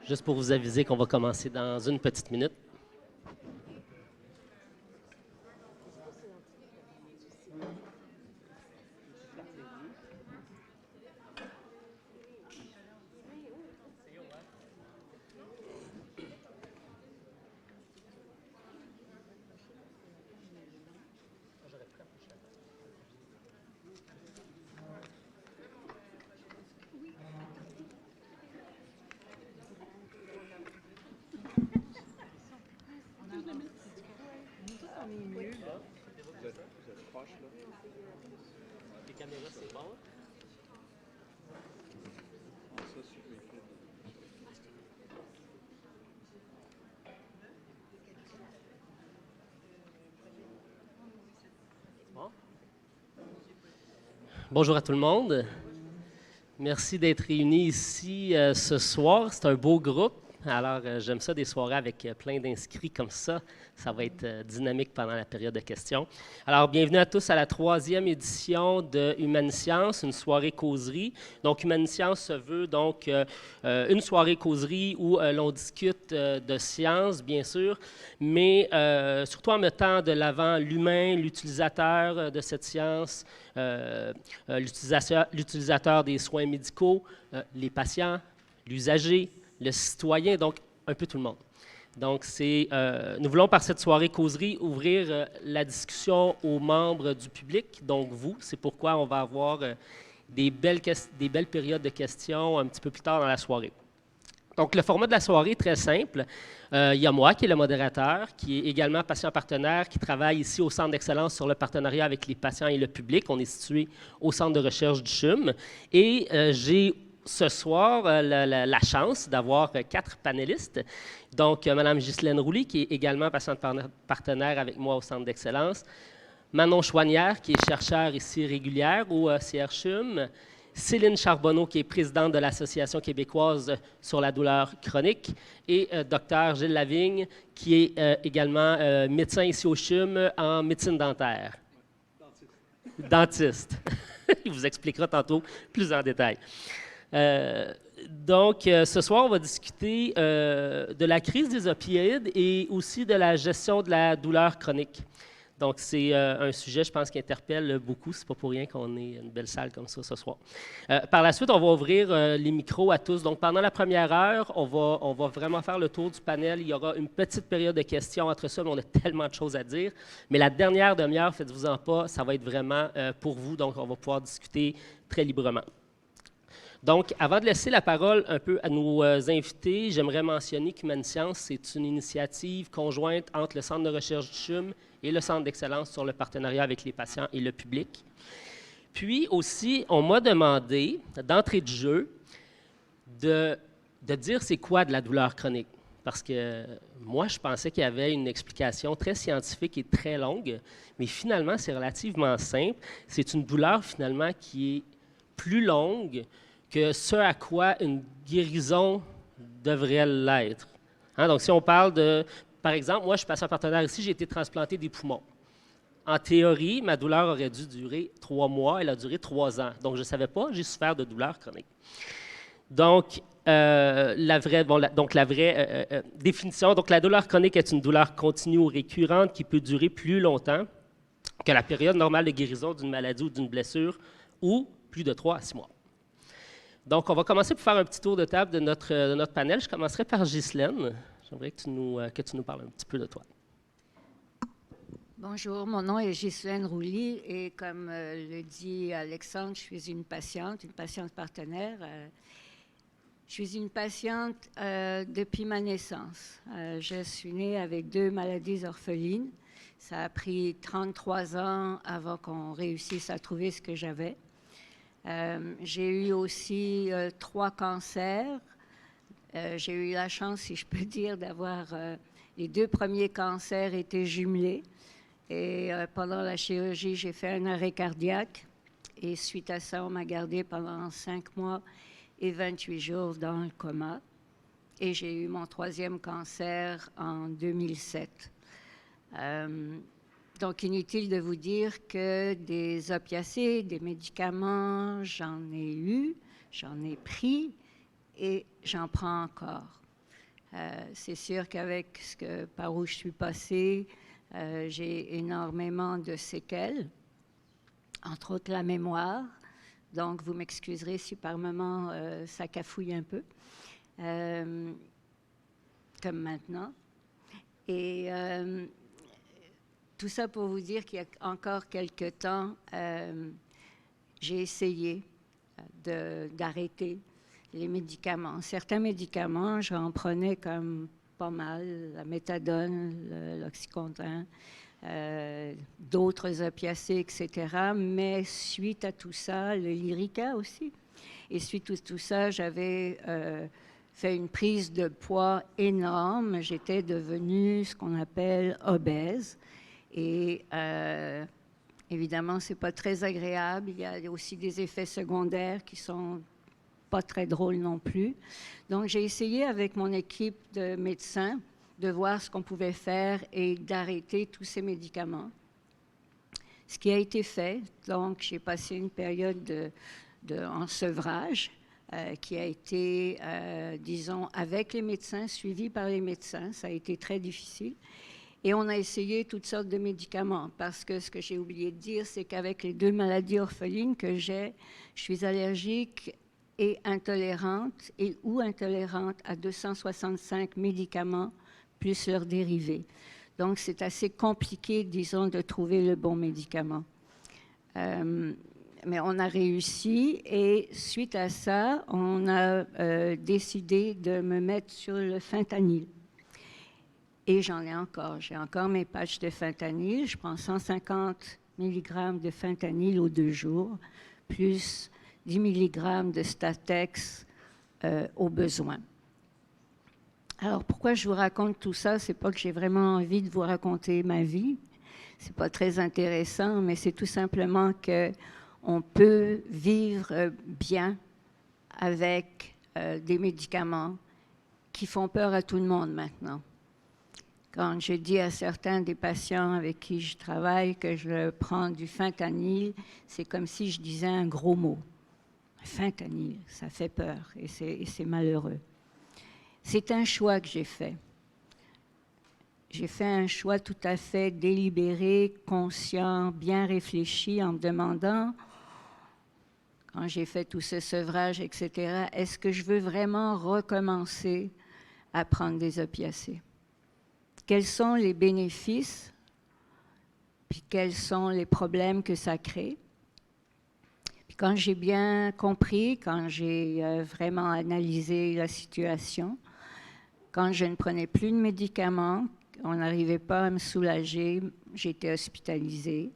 Juste pour vous aviser qu'on va commencer dans une petite minute. Les caméras, c'est bon. Bon. Bonjour à tout le monde. Merci d'être réunis ici ce soir. C'est un beau groupe. Alors, j'aime ça, des soirées avec plein d'inscrits comme ça. Ça va être dynamique pendant la période de questions. Alors, bienvenue à tous à la 3e édition de Humaniscience, une soirée causerie. Donc, Humaniscience se veut donc une soirée causerie où l'on discute de sciences, bien sûr, mais surtout en mettant de l'avant l'humain, l'utilisateur de cette science, l'utilisateur des soins médicaux, les patients, l'usager, le citoyen, donc un peu tout le monde. Donc, nous voulons par cette soirée causerie ouvrir la discussion aux membres du public, donc vous. C'est pourquoi on va avoir des belles périodes de questions un petit peu plus tard dans la soirée. Donc, le format de la soirée est très simple. Il y a moi qui est le modérateur, qui est également patient partenaire, qui travaille ici au Centre d'excellence sur le partenariat avec les patients et le public. On est situé au Centre de recherche du CHUM. Et j'ai ce soir la chance d'avoir 4 panélistes. Donc, Mme Ghislaine Rouly, qui est également patiente partenaire avec moi au Centre d'excellence. Manon Chouanière, qui est chercheur ici régulière au CRCHUM. Céline Charbonneau, qui est présidente de l'Association québécoise sur la douleur chronique. Et Dr Gilles Lavigne, qui est également médecin ici au CHUM en médecine dentaire. Dentiste. Il vous expliquera tantôt plus en détail. Donc, ce soir, on va discuter de la crise des opioïdes et aussi de la gestion de la douleur chronique. Donc, c'est un sujet, je pense, qui interpelle beaucoup. C'est pas pour rien qu'on ait une belle salle comme ça ce soir. Par la suite, on va ouvrir les micros à tous. Donc, pendant la première heure, on va vraiment faire le tour du panel. Il y aura une petite période de questions entre ça, mais on a tellement de choses à dire. Mais la dernière demi-heure, faites-vous-en pas, ça va être vraiment pour vous. Donc, on va pouvoir discuter très librement. Donc, avant de laisser la parole un peu à nos invités, j'aimerais mentionner qu'Humaniscience, c'est une initiative conjointe entre le Centre de recherche du CHUM et le Centre d'excellence sur le partenariat avec les patients et le public. Puis aussi, on m'a demandé, d'entrée de jeu, de dire c'est quoi de la douleur chronique. Parce que moi, je pensais qu'il y avait une explication très scientifique et très longue, mais finalement, c'est relativement simple. C'est une douleur, finalement, qui est plus longue que ce à quoi une guérison devrait l'être. Hein? Donc, si on parle de, par exemple, moi, je suis patient partenaire ici, j'ai été transplanté des poumons. En théorie, ma douleur aurait dû durer 3 mois, elle a duré 3 ans. Donc, je ne savais pas, j'ai souffert de douleur chronique. Donc, la vraie définition, donc la douleur chronique est une douleur continue ou récurrente qui peut durer plus longtemps que la période normale de guérison d'une maladie ou d'une blessure, ou plus de 3 à 6 mois. Donc, on va commencer pour faire un petit tour de table de notre panel. Je commencerai par Ghislaine. J'aimerais que tu nous parles un petit peu de toi. Bonjour, mon nom est Ghislaine Rouly et comme le dit Alexandre, je suis une patiente partenaire. Je suis une patiente depuis ma naissance. Je suis née avec 2 maladies orphelines. Ça a pris 33 ans avant qu'on réussisse à trouver ce que j'avais. J'ai eu aussi 3 cancers. J'ai eu la chance, si je peux dire, d'avoir les 2 premiers cancers étaient jumelés. Et pendant la chirurgie, j'ai fait un arrêt cardiaque. Et suite à ça, on m'a gardée pendant 5 mois et 28 jours dans le coma. Et j'ai eu mon 3e cancer en 2007. Donc, inutile de vous dire que des opiacés, des médicaments, j'en ai eu, j'en ai pris et j'en prends encore. C'est sûr qu'avec par où je suis passée, j'ai énormément de séquelles, entre autres la mémoire. Donc, vous m'excuserez si par moment ça cafouille un peu, comme maintenant. Et tout ça pour vous dire qu'il y a encore quelque temps, j'ai essayé d'arrêter les médicaments. Certains médicaments, j'en prenais comme pas mal, la méthadone, l'oxycontin, d'autres opiacés, etc. Mais suite à tout ça, le Lyrica aussi. Et suite à tout ça, j'avais fait une prise de poids énorme. J'étais devenue ce qu'on appelle obèse. Et évidemment, ce n'est pas très agréable. Il y a aussi des effets secondaires qui sont pas très drôles non plus. Donc, j'ai essayé avec mon équipe de médecins de voir ce qu'on pouvait faire et d'arrêter tous ces médicaments. Ce qui a été fait, donc j'ai passé une période en sevrage qui a été, disons, avec les médecins, suivi par les médecins. Ça a été très difficile. Et on a essayé toutes sortes de médicaments parce que ce que j'ai oublié de dire, c'est qu'avec les 2 maladies orphelines que j'ai, je suis allergique et intolérante ou intolérante à 265 médicaments plus leurs dérivés. Donc, c'est assez compliqué, disons, de trouver le bon médicament. Mais on a réussi et suite à ça, on a décidé de me mettre sur le fentanyl. Et j'en ai encore. J'ai encore mes patchs de fentanyl. Je prends 150 mg de fentanyl aux 2 jours, plus 10 mg de Statex au besoin. Alors, pourquoi je vous raconte tout ça? C'est pas que j'ai vraiment envie de vous raconter ma vie. C'est pas très intéressant, mais c'est tout simplement qu'on peut vivre bien avec des médicaments qui font peur à tout le monde maintenant. Quand je dis à certains des patients avec qui je travaille que je prends du fentanyl, c'est comme si je disais un gros mot. Fentanyl, ça fait peur et c'est malheureux. C'est un choix que j'ai fait. J'ai fait un choix tout à fait délibéré, conscient, bien réfléchi en me demandant, quand j'ai fait tout ce sevrage, etc., est-ce que je veux vraiment recommencer à prendre des opiacés? Quels sont les bénéfices, puis quels sont les problèmes que ça crée? Puis quand j'ai bien compris, quand j'ai vraiment analysé la situation, quand je ne prenais plus de médicaments, on n'arrivait pas à me soulager, j'étais hospitalisée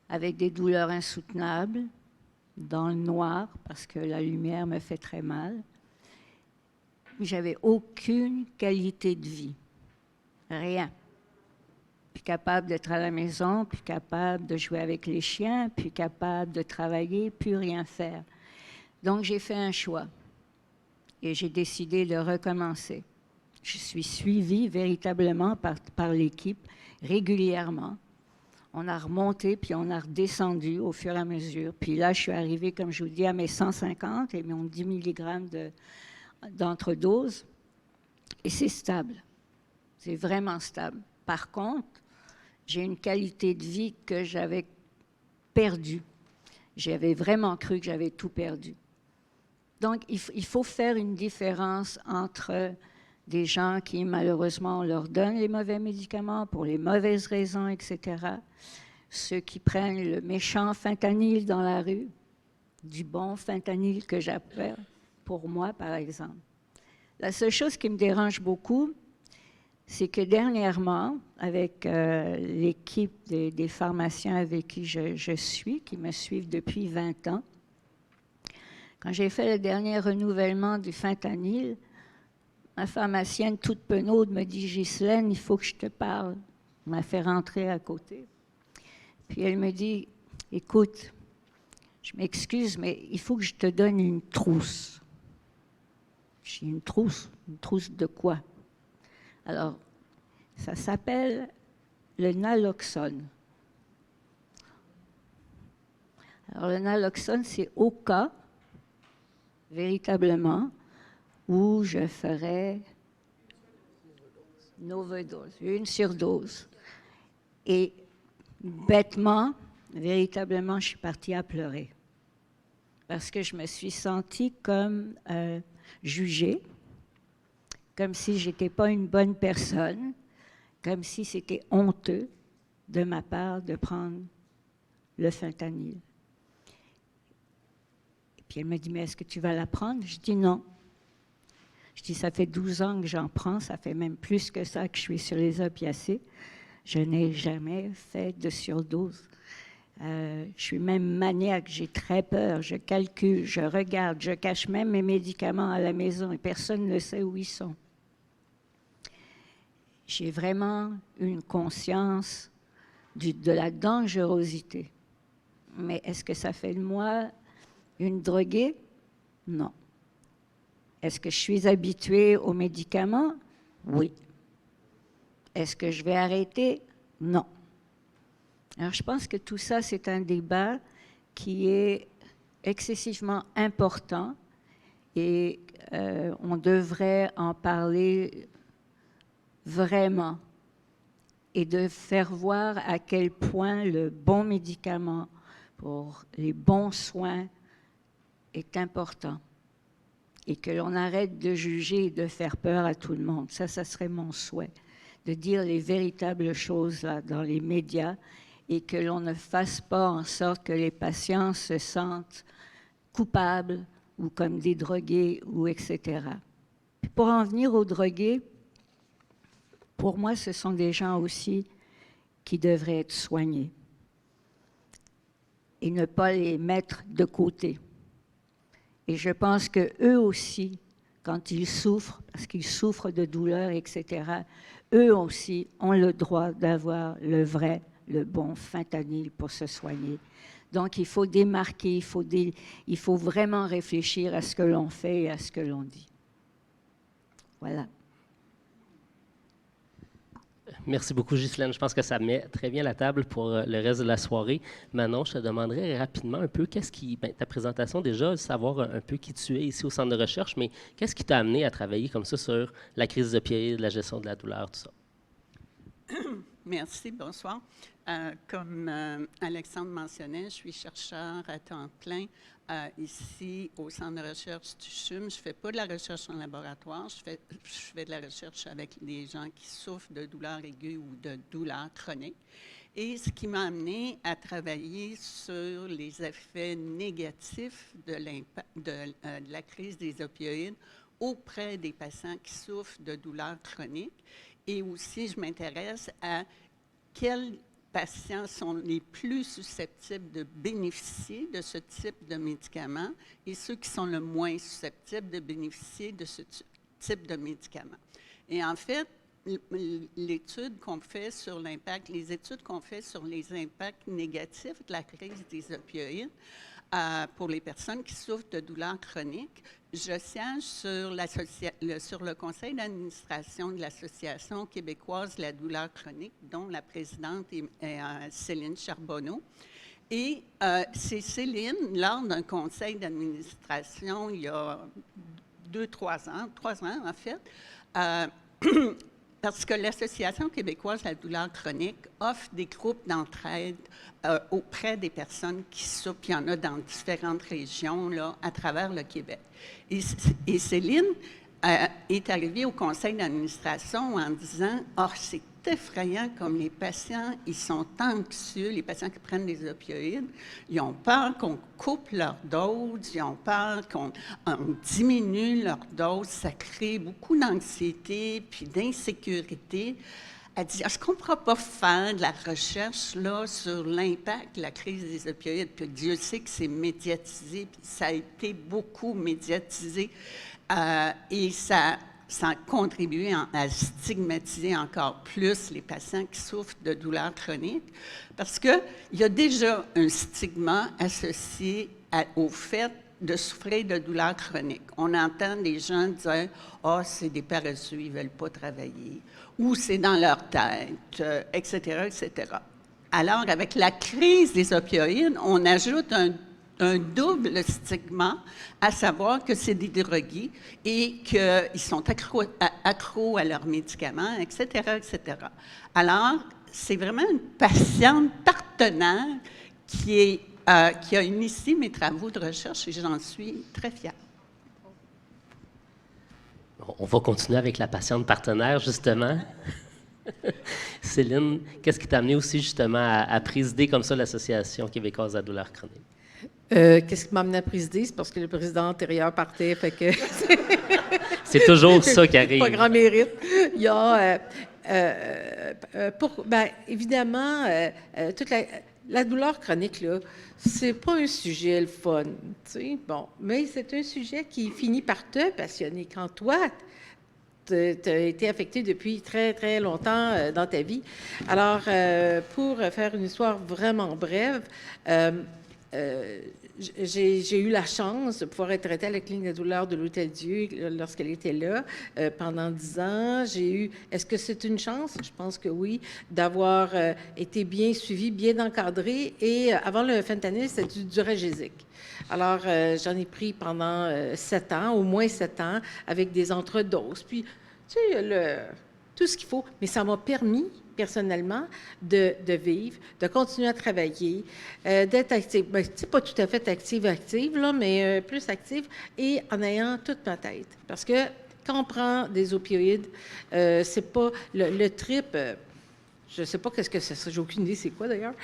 avec des douleurs insoutenables, dans le noir, parce que la lumière me fait très mal. J'avais aucune qualité de vie. Rien. Plus capable d'être à la maison, plus capable de jouer avec les chiens, plus capable de travailler, plus rien faire. Donc, j'ai fait un choix et j'ai décidé de recommencer. Je suis suivie véritablement par l'équipe régulièrement. On a remonté, puis on a redescendu au fur et à mesure. Puis là, je suis arrivée, comme je vous dis, à mes 150 et mon 10 mg d'entre-dose. Et c'est stable. C'est vraiment stable. Par contre, j'ai une qualité de vie que j'avais perdue. J'avais vraiment cru que j'avais tout perdu. Donc, il faut faire une différence entre des gens qui, malheureusement, on leur donne les mauvais médicaments pour les mauvaises raisons, etc. Ceux qui prennent le méchant fentanyl dans la rue, du bon fentanyl que j'appelle, pour moi, par exemple. La seule chose qui me dérange beaucoup, c'est que dernièrement, avec l'équipe des pharmaciens avec qui je suis, qui me suivent depuis 20 ans, quand j'ai fait le dernier renouvellement du fentanyl, ma pharmacienne toute penaude me dit « Ghislaine, il faut que je te parle ». Elle m'a fait rentrer à côté. Puis elle me dit « Écoute, je m'excuse, mais il faut que je te donne une trousse. » J'ai une trousse de quoi? Alors, ça s'appelle le naloxone. Alors, le naloxone, c'est au cas, véritablement, où je ferais une overdose, une surdose. Et bêtement, véritablement, je suis partie à pleurer. Parce que je me suis sentie comme jugée, comme si je n'étais pas une bonne personne, comme si c'était honteux de ma part de prendre le fentanyl. Et puis elle me dit, mais est-ce que tu vas la prendre? Je dis non. Je dis, ça fait 12 ans que j'en prends, ça fait même plus que ça que je suis sur les opiacés. Je n'ai jamais fait de surdose. Je suis même maniaque, j'ai très peur, je calcule, je regarde, je cache même mes médicaments à la maison et personne ne sait où ils sont. J'ai vraiment une conscience de la dangerosité. Mais est-ce que ça fait de moi une droguée? Non. Est-ce que je suis habituée aux médicaments? Oui. Est-ce que je vais arrêter? Non. Alors, je pense que tout ça, c'est un débat qui est excessivement important et on devrait en parler vraiment et de faire voir à quel point le bon médicament pour les bons soins est important et que l'on arrête de juger et de faire peur à tout le monde. Ça serait mon souhait, de dire les véritables choses là, dans les médias et que l'on ne fasse pas en sorte que les patients se sentent coupables ou comme des drogués, ou etc. Puis pour en venir aux drogués, pour moi, ce sont des gens aussi qui devraient être soignés et ne pas les mettre de côté. Et je pense qu'eux aussi, quand ils souffrent, parce qu'ils souffrent de douleurs, etc., eux aussi ont le droit d'avoir le vrai, le bon fentanyl pour se soigner. Donc, il faut démarquer, il faut vraiment réfléchir à ce que l'on fait et à ce que l'on dit. Voilà. Merci beaucoup, Ghislaine. Je pense que ça met très bien la table pour le reste de la soirée. Manon, je te demanderais rapidement un peu, ta présentation déjà, savoir un peu qui tu es ici au Centre de recherche, mais qu'est-ce qui t'a amené à travailler comme ça sur la crise des opioïdes, la gestion de la douleur, tout ça? Merci, bonsoir. Comme Alexandre mentionnait, je suis chercheur à temps plein ici au Centre de recherche du CHUM. Je ne fais pas de la recherche en laboratoire, je fais de la recherche avec des gens qui souffrent de douleurs aiguës ou de douleurs chroniques. Et ce qui m'a amené à travailler sur les effets négatifs de la crise des opioïdes auprès des patients qui souffrent de douleurs chroniques. Et aussi, je m'intéresse à quels patients sont les plus susceptibles de bénéficier de ce type de médicaments et ceux qui sont le moins susceptibles de bénéficier de ce type de médicaments. Et en fait, les études qu'on fait sur les impacts négatifs de la crise des opioïdes pour les personnes qui souffrent de douleurs chroniques, je siège sur le conseil d'administration de l'Association québécoise de la douleur chronique, dont la présidente est Céline Charbonneau. Et c'est Céline, lors d'un conseil d'administration il y a 3 ans en fait, parce que l'Association québécoise de la douleur chronique offre des groupes d'entraide auprès des personnes qui souffrent. Il y en a dans différentes régions là, à travers le Québec. Et Céline est arrivée au conseil d'administration en disant « Ah, c'est effrayant comme les patients, ils sont anxieux, les patients qui prennent des opioïdes, ils ont peur qu'on coupe leur dose, ils ont peur qu'on diminue leur dose, ça crée beaucoup d'anxiété puis d'insécurité. » Elle dit, est-ce qu'on ne pourra pas faire de la recherche là, sur l'impact de la crise des opioïdes? Puis Dieu sait que c'est médiatisé, puis ça a été beaucoup médiatisé, et ça a contribué à stigmatiser encore plus les patients qui souffrent de douleurs chroniques, parce qu'il y a déjà un stigma associé au fait de souffrir de douleurs chroniques. On entend des gens dire « Ah, c'est des paresseux, ils ne veulent pas travailler » ou « c'est dans leur tête », etc., etc. Alors, avec la crise des opioïdes, on ajoute un un double stigma, à savoir que c'est des drogués et qu'ils sont accros à leurs médicaments, etc., etc. Alors, c'est vraiment une patiente partenaire qui a initié mes travaux de recherche et j'en suis très fière. On va continuer avec la patiente partenaire, justement. Céline, qu'est-ce qui t'a amené aussi, justement, à présider comme ça l'Association québécoise à douleur chronique? Qu'est-ce qui m'a amené à présider? C'est parce que le président antérieur partait, fait que... C'est toujours ça qui arrive. Pas grand mérite. Il y a... évidemment, toute la douleur chronique, là, c'est pas un sujet le fun, tu sais, bon, mais c'est un sujet qui finit par te passionner. Quand toi, tu as été affecté depuis très, très longtemps dans ta vie. Alors, pour faire une histoire vraiment brève, j'ai eu la chance de pouvoir être traitée à la clinique de douleur de l'Hôtel-Dieu lorsqu'elle était là pendant 10 ans. Est-ce que c'est une chance? Je pense que oui, d'avoir été bien suivie, bien encadrée. Et avant le fentanyl, c'était du Duragesic. Alors, j'en ai pris pendant 7 ans, au moins 7 ans, avec des entredoses. Puis, tu sais, tout ce qu'il faut. Mais ça m'a permis, personnellement, de vivre, de continuer à travailler, d'être active. Ben, tu sais, pas tout à fait active, là, mais plus active et en ayant toute ma tête. Parce que quand on prend des opioïdes, c'est pas le trip... je ne sais pas qu'est-ce que c'est ça, j'ai aucune idée c'est quoi d'ailleurs.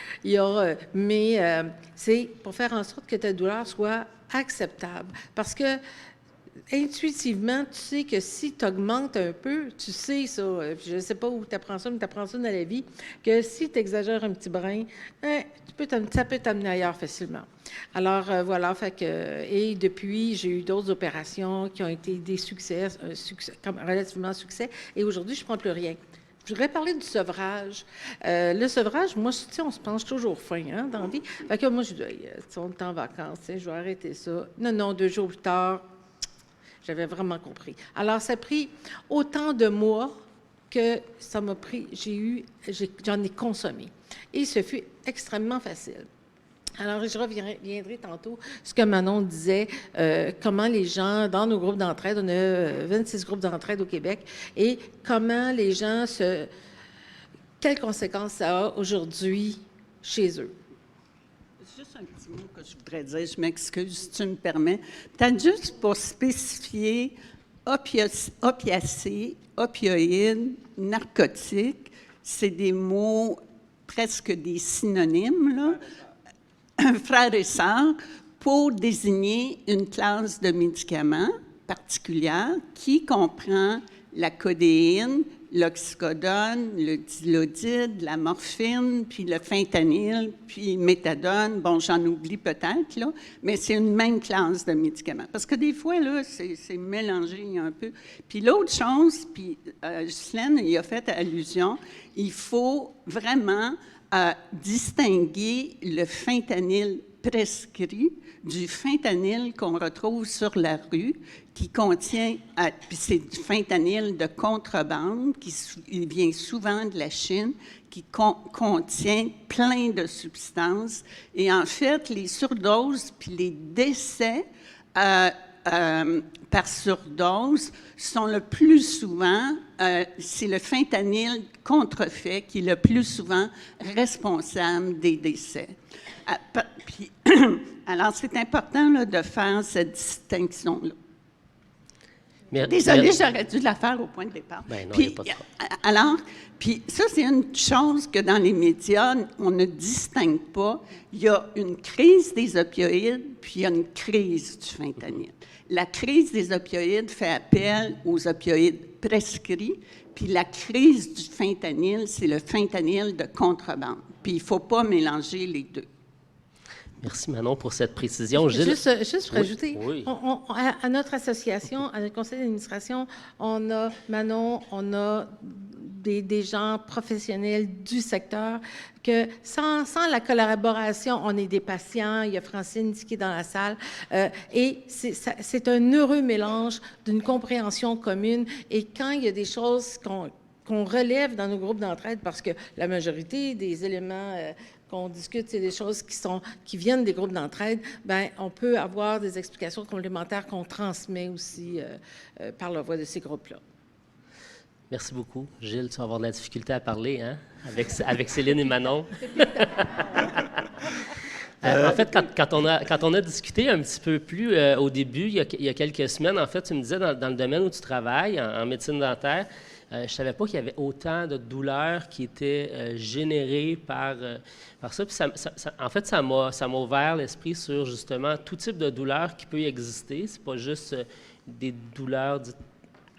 C'est pour faire en sorte que ta douleur soit acceptable. Parce que intuitivement, tu sais que si tu augmentes un peu, tu sais ça, je ne sais pas où tu apprends ça, mais tu apprends ça dans la vie, que si tu exagères un petit brin, ça peut t'amener ailleurs facilement. Alors, voilà, et depuis, j'ai eu d'autres opérations qui ont été des succès, relativement succès, et aujourd'hui, je ne prends plus rien. Je voudrais parler du sevrage. Le sevrage, moi, tu sais, on se penche toujours fin, hein, dans la vie. Fait que moi, je dis, on est en vacances, je vais arrêter ça. Non, 2 jours plus tard, j'avais vraiment compris. Alors, ça a pris autant de mois que ça m'a pris, j'en ai consommé. Et ce fut extrêmement facile. Alors, je reviendrai tantôt ce que Manon disait, comment les gens, dans nos groupes d'entraide, on a 26 groupes d'entraide au Québec, et comment les gens quelles conséquences ça a aujourd'hui chez eux. Juste un petit mot que je voudrais dire, je m'excuse si tu me permets. Peut-être juste pour spécifier opiacés, opioïdes, narcotiques, c'est des mots presque des synonymes, là, frères et sœurs, pour désigner une classe de médicaments particulière qui comprend la codéine, l'oxycodone, le dilodide, la morphine, puis le fentanyl, puis méthadone. Bon, j'en oublie peut-être, là, mais c'est une même classe de médicaments. Parce que des fois, là, c'est mélangé un peu. Puis l'autre chose, puis Ghislaine y a fait allusion, il faut vraiment distinguer le fentanyl prescrit du fentanyl qu'on retrouve sur la rue, qui contient, puis c'est du fentanyl de contrebande, il vient souvent de la Chine, qui contient plein de substances. Et en fait, les surdoses puis les décès par surdose sont le plus souvent, c'est le fentanyl contrefait qui est le plus souvent responsable des décès. Puis, alors, c'est important là, de faire cette distinction-là. Désolée, j'aurais dû la faire au point de départ. Ben non, puis, alors, puis ça, c'est une chose que dans les médias, on ne distingue pas. Il y a une crise des opioïdes, puis il y a une crise du fentanyl. La crise des opioïdes fait appel aux opioïdes prescrits, puis la crise du fentanyl, c'est le fentanyl de contrebande. Puis il ne faut pas mélanger les deux. Merci Manon pour cette précision. Juste pour ajouter, oui. À notre association, à notre conseil d'administration, on a Manon, on a des gens professionnels du secteur que sans la collaboration, on est des patients, il y a Francine qui est dans la salle, et c'est un heureux mélange d'une compréhension commune. Et quand il y a des choses qu'on relève dans nos groupes d'entraide, parce que la majorité des éléments qu'on discute, c'est des choses qui viennent des groupes d'entraide, bien, on peut avoir des explications complémentaires qu'on transmet aussi par la voie de ces groupes-là. Merci beaucoup. Gilles, tu vas avoir de la difficulté à parler, hein, avec Céline et Manon. En fait, quand on a discuté un petit peu plus au début, il y a quelques semaines, en fait, tu me disais dans le domaine où tu travailles, en médecine dentaire, je ne savais pas qu'il y avait autant de douleurs qui étaient générées par ça. Puis en fait, ça m'a ouvert l'esprit sur justement tout type de douleur qui peut exister. Ce n'est pas juste des douleurs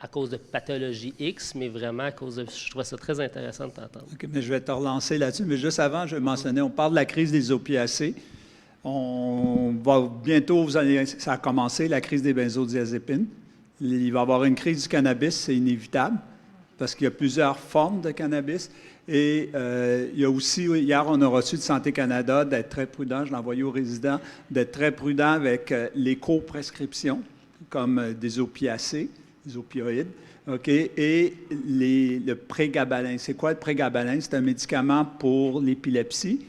à cause de pathologie X, mais vraiment à cause de... Je trouve ça très intéressant de t'entendre. OK, mais je vais te relancer là-dessus. Mais juste avant, je vais mentionner, on parle de la crise des opiacés. On va bientôt, ça a commencé, la crise des benzodiazépines. Il va y avoir une crise du cannabis, c'est inévitable, parce qu'il y a plusieurs formes de cannabis. Et il y a aussi, hier, on a reçu de Santé Canada d'être très prudent, je l'ai envoyé aux résidents, d'être très prudent avec les co-prescriptions, comme des opiacés, des opioïdes, OK? Et le prégabalin. C'est quoi le prégabalin? C'est un médicament pour l'épilepsie,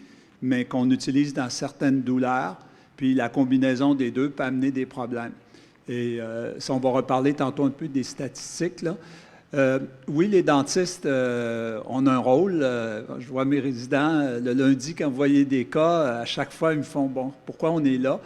mais qu'on utilise dans certaines douleurs, puis la combinaison des deux peut amener des problèmes. Et ça, on va reparler tantôt un peu des statistiques, là. Oui, les dentistes ont un rôle. Je vois mes résidents, le lundi, quand vous voyez des cas, à chaque fois, ils me font « Bon, pourquoi on est là? »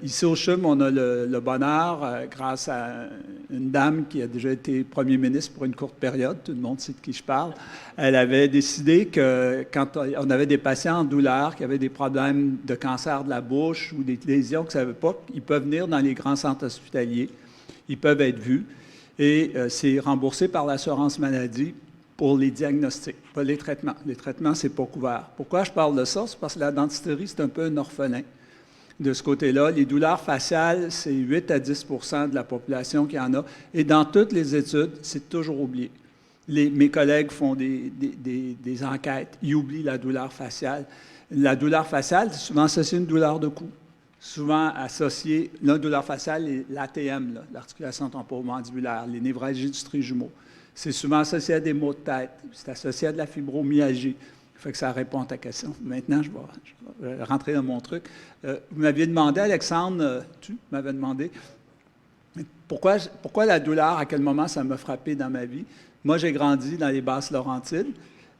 Ici au CHUM, on a le bonheur, grâce à une dame qui a déjà été premier ministre pour une courte période, tout le monde sait de qui je parle. Elle avait décidé que quand on avait des patients en douleur, qui avaient des problèmes de cancer de la bouche ou des lésions qu'ils ne savaient pas, ils peuvent venir dans les grands centres hospitaliers, ils peuvent être vus, et c'est remboursé par l'assurance maladie pour les diagnostics, pas les traitements. Les traitements, ce n'est pas couvert. Pourquoi je parle de ça? C'est parce que la dentisterie, c'est un peu un orphelin. De ce côté-là, les douleurs faciales, c'est 8 à 10 de la population qui en a. Et dans toutes les études, c'est toujours oublié. Mes collègues font des enquêtes, ils oublient la douleur faciale. La douleur faciale, c'est souvent associé à une douleur de cou. Souvent associé, la douleur faciale est l'ATM, l'articulation temporomandibulaire, les névralgies du trijumeau. C'est souvent associé à des maux de tête, c'est associé à de la fibromyalgie. Ça fait que ça répond à ta question. Maintenant, je vais rentrer dans mon truc. Vous m'aviez demandé, Alexandre, tu m'avais demandé, pourquoi la douleur, à quel moment ça m'a frappé dans ma vie? Moi, j'ai grandi dans les Basses-Laurentides,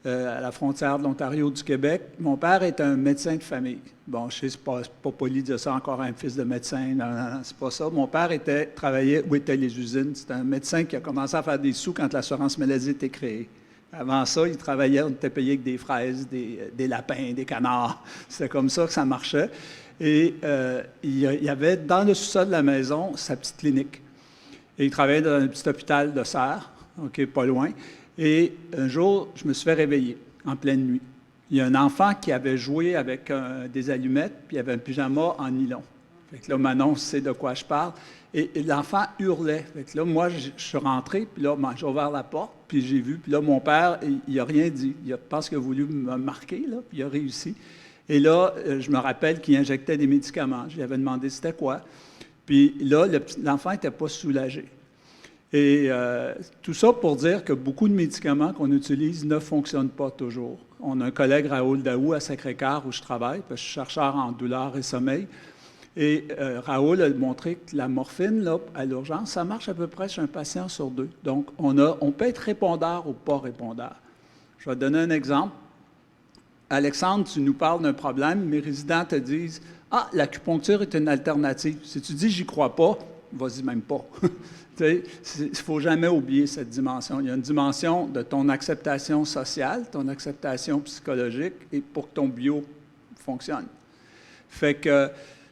à la frontière de l'Ontario du Québec. Mon père est un médecin de famille. Bon, je sais, c'est pas poli de dire ça encore à un fils de médecin, non, c'est pas ça. Mon père travaillait où étaient les usines. C'était un médecin qui a commencé à faire des sous quand l'assurance maladie était créée. Avant ça, il travaillait, on était payé avec des fraises, des lapins, des canards. C'était comme ça que ça marchait. Et il y avait dans le sous-sol de la maison sa petite clinique. Et il travaillait dans un petit hôpital de Serres, OK, pas loin. Et un jour, je me suis fait réveiller en pleine nuit. Il y a un enfant qui avait joué avec des allumettes, puis il avait un pyjama en nylon. Fait que là, Manon sait de quoi je parle. Et l'enfant hurlait. Fait que là, moi, je suis rentré, puis là, j'ai ouvert la porte, puis j'ai vu. Puis là, mon père, il n'a rien dit. Il pense qu'il a voulu me marquer, là, puis il a réussi. Et là, je me rappelle qu'il injectait des médicaments. Je lui avais demandé c'était quoi. Puis là, l'enfant n'était pas soulagé. Et tout ça pour dire que beaucoup de médicaments qu'on utilise ne fonctionnent pas toujours. On a un collègue, Raoul Daou, à Sacré-Cœur, où je travaille, parce que je suis chercheur en douleur et sommeil. Et Raoul a montré que la morphine, là, à l'urgence, ça marche à peu près chez un patient sur 2. Donc, on peut être répondeur ou pas répondeur. Je vais te donner un exemple. Alexandre, tu nous parles d'un problème, mes résidents te disent « Ah, l'acupuncture est une alternative. » Si tu dis « J'y crois pas », vas-y même pas. Il ne faut jamais oublier cette dimension. Il y a une dimension de ton acceptation sociale, ton acceptation psychologique, et pour que ton bio fonctionne. Fait que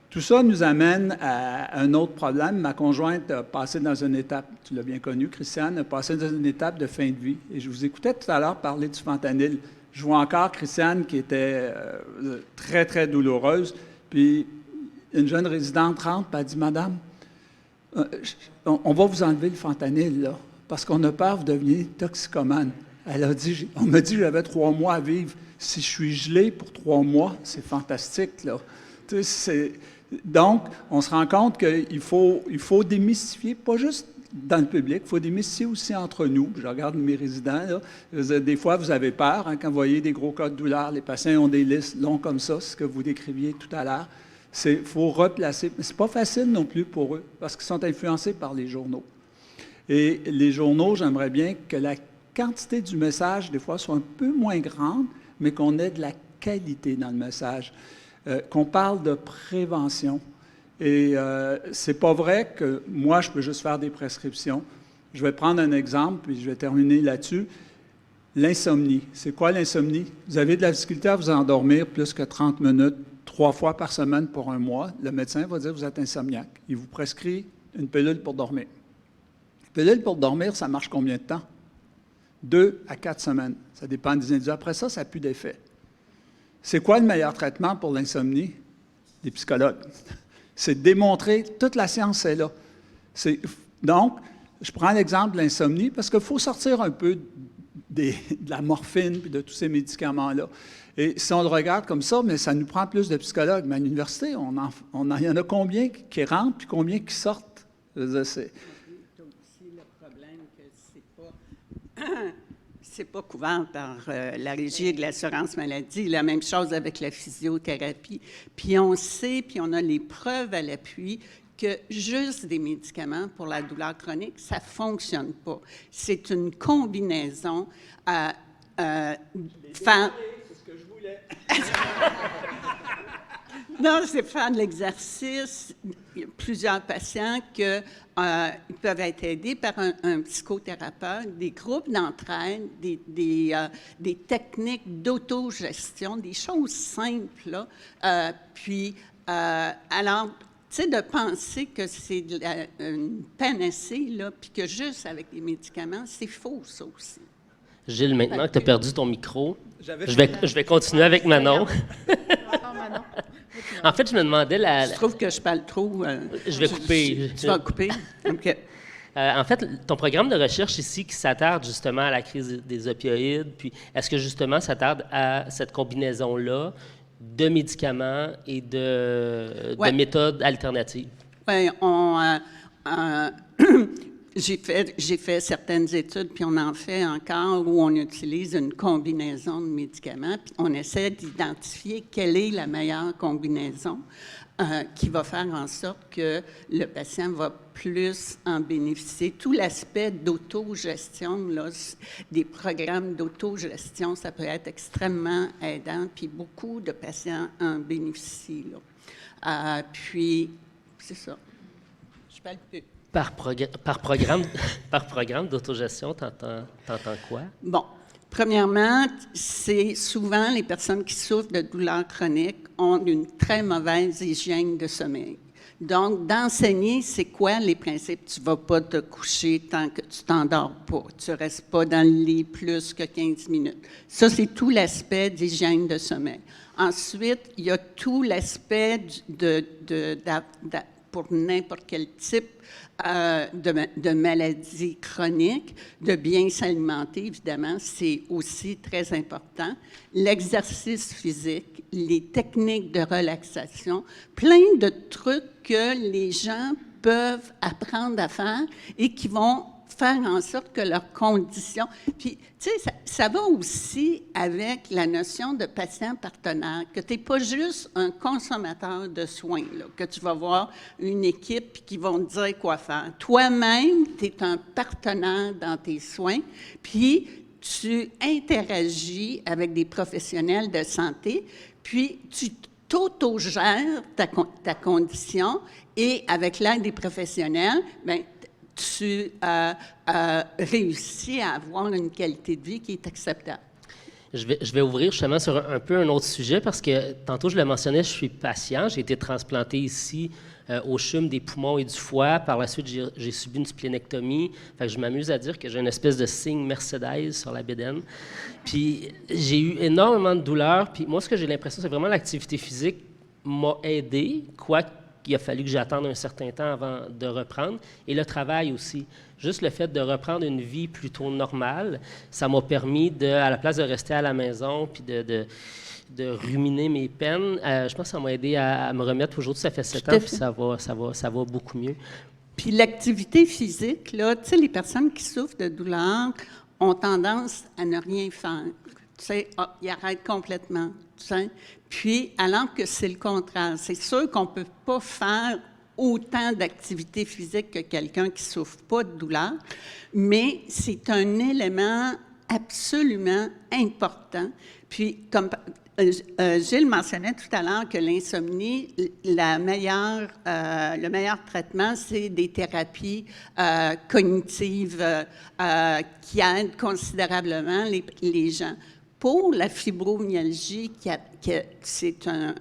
tout ça nous amène à un autre problème. Ma conjointe a passé dans une étape, tu l'as bien connu, Christiane, a passé dans une étape de fin de vie. Et je vous écoutais tout à l'heure parler du fentanyl. Je vois encore Christiane qui était très, très douloureuse. Puis une jeune résidente rentre et elle dit « Madame, on va vous enlever le fentanyl, là, parce qu'on a peur que vous deveniez toxicomane. » Elle a dit, on m'a dit que j'avais 3 mois à vivre. Si je suis gelé pour 3 mois, c'est fantastique, là. Donc, on se rend compte qu'il faut démystifier, pas juste dans le public, il faut démystifier aussi entre nous. Je regarde mes résidents, là. Des fois, vous avez peur, hein, quand vous voyez des gros cas de douleur, les patients ont des listes longues comme ça, ce que vous décriviez tout à l'heure. Il faut replacer. Mais ce n'est pas facile non plus pour eux, parce qu'ils sont influencés par les journaux. Et les journaux, j'aimerais bien que la quantité du message, des fois, soit un peu moins grande, mais qu'on ait de la qualité dans le message, qu'on parle de prévention. Et c'est pas vrai que moi, je peux juste faire des prescriptions. Je vais prendre un exemple, puis je vais terminer là-dessus. L'insomnie. C'est quoi l'insomnie? Vous avez de la difficulté à vous endormir plus que 30 minutes, 3 fois par semaine pour un mois. Le médecin va dire que vous êtes insomniaque. Il vous prescrit une pilule pour dormir. Une pilule pour dormir, ça marche combien de temps? 2 à 4 semaines. Ça dépend des individus. Après ça, ça n'a plus d'effet. C'est quoi le meilleur traitement pour l'insomnie? Les psychologues. C'est démontrer, toute la science est là. Donc, je prends l'exemple de l'insomnie parce qu'il faut sortir un peu de la morphine et de tous ces médicaments-là. Et si on le regarde comme ça, mais ça nous prend plus de psychologues. Mais à l'université, il y en a combien qui rentrent et combien qui sortent? C'est aussi le problème que c'est pas couvert par la Régie de l'assurance maladie. La même chose avec la physiothérapie. Puis on sait, puis on a les preuves à l'appui que juste des médicaments pour la douleur chronique, ça ne fonctionne pas. C'est une combinaison à faire... C'est ce que je voulais. Non, c'est faire de l'exercice. Il y a plusieurs patients qui peuvent être aidés par un psychothérapeute, des groupes d'entraide, des techniques d'autogestion, des choses simples. Là. Alors, tu sais, de penser que c'est une panacée, là, puis que juste avec des médicaments, c'est faux, ça aussi. Gilles, maintenant que tu as perdu ton micro, je vais continuer avec Manon. En fait, je me demandais Je trouve que je parle trop. Je vais couper. Tu vas couper? OK. En fait, ton programme de recherche ici qui s'attarde justement à la crise des opioïdes, puis est-ce que justement ça s'attarde à cette combinaison-là de médicaments et de méthodes alternatives? Oui, j'ai fait certaines études, puis on en fait encore, où on utilise une combinaison de médicaments, puis on essaie d'identifier quelle est la meilleure combinaison qui va faire en sorte que le patient va plus en bénéficier. Tout l'aspect d'autogestion, là, des programmes d'autogestion, ça peut être extrêmement aidant, puis beaucoup de patients en bénéficient. Là. Puis, c'est ça. Je parle plus. Par programme d'autogestion, t'entends quoi? Bon, premièrement, c'est souvent les personnes qui souffrent de douleurs chroniques ont une très mauvaise hygiène de sommeil. Donc, d'enseigner, c'est quoi les principes? Tu ne vas pas te coucher tant que tu ne t'endors pas. Tu ne restes pas dans le lit plus que 15 minutes. Ça, c'est tout l'aspect d'hygiène de sommeil. Ensuite, il y a tout l'aspect pour n'importe quel type de maladie chronique, de bien s'alimenter, évidemment, c'est aussi très important. L'exercice physique, les techniques de relaxation, plein de trucs que les gens peuvent apprendre à faire et qui vont faire en sorte que leurs conditions... Puis, tu sais, ça va aussi avec la notion de patient partenaire, que tu n'es pas juste un consommateur de soins, là, que tu vas voir une équipe qui vont te dire quoi faire. Toi-même, tu es un partenaire dans tes soins, puis tu interagis avec des professionnels de santé, puis tu t'autogères ta condition et avec l'aide des professionnels, bien, tu réussis à avoir une qualité de vie qui est acceptable. Je vais ouvrir justement sur un peu un autre sujet parce que tantôt, je le mentionnais, je suis patient. J'ai été transplanté ici au CHUM des poumons et du foie. Par la suite, j'ai subi une splénectomie. Fait que je m'amuse à dire que j'ai une espèce de signe Mercedes sur la bédaine. Puis j'ai eu énormément de douleurs. Puis moi, ce que j'ai l'impression, c'est vraiment l'activité physique m'a aidé, il a fallu que j'attende un certain temps avant de reprendre. Et le travail aussi. Juste le fait de reprendre une vie plutôt normale, ça m'a permis, à la place de rester à la maison puis de ruminer mes peines, je pense que ça m'a aidé à me remettre. Aujourd'hui, ça fait 7 ans, puis ça va beaucoup mieux. Puis l'activité physique, là, tu sais, les personnes qui souffrent de douleur ont tendance à ne rien faire. Tu sais, ils arrêtent complètement, tu sais. Puis, alors que c'est le contraire. C'est sûr qu'on ne peut pas faire autant d'activité physique que quelqu'un qui ne souffre pas de douleur, mais c'est un élément absolument important. Puis, comme Gilles mentionnait tout à l'heure que l'insomnie, le meilleur traitement, c'est des thérapies cognitives qui aident considérablement les gens. Pour la fibromyalgie, c'est un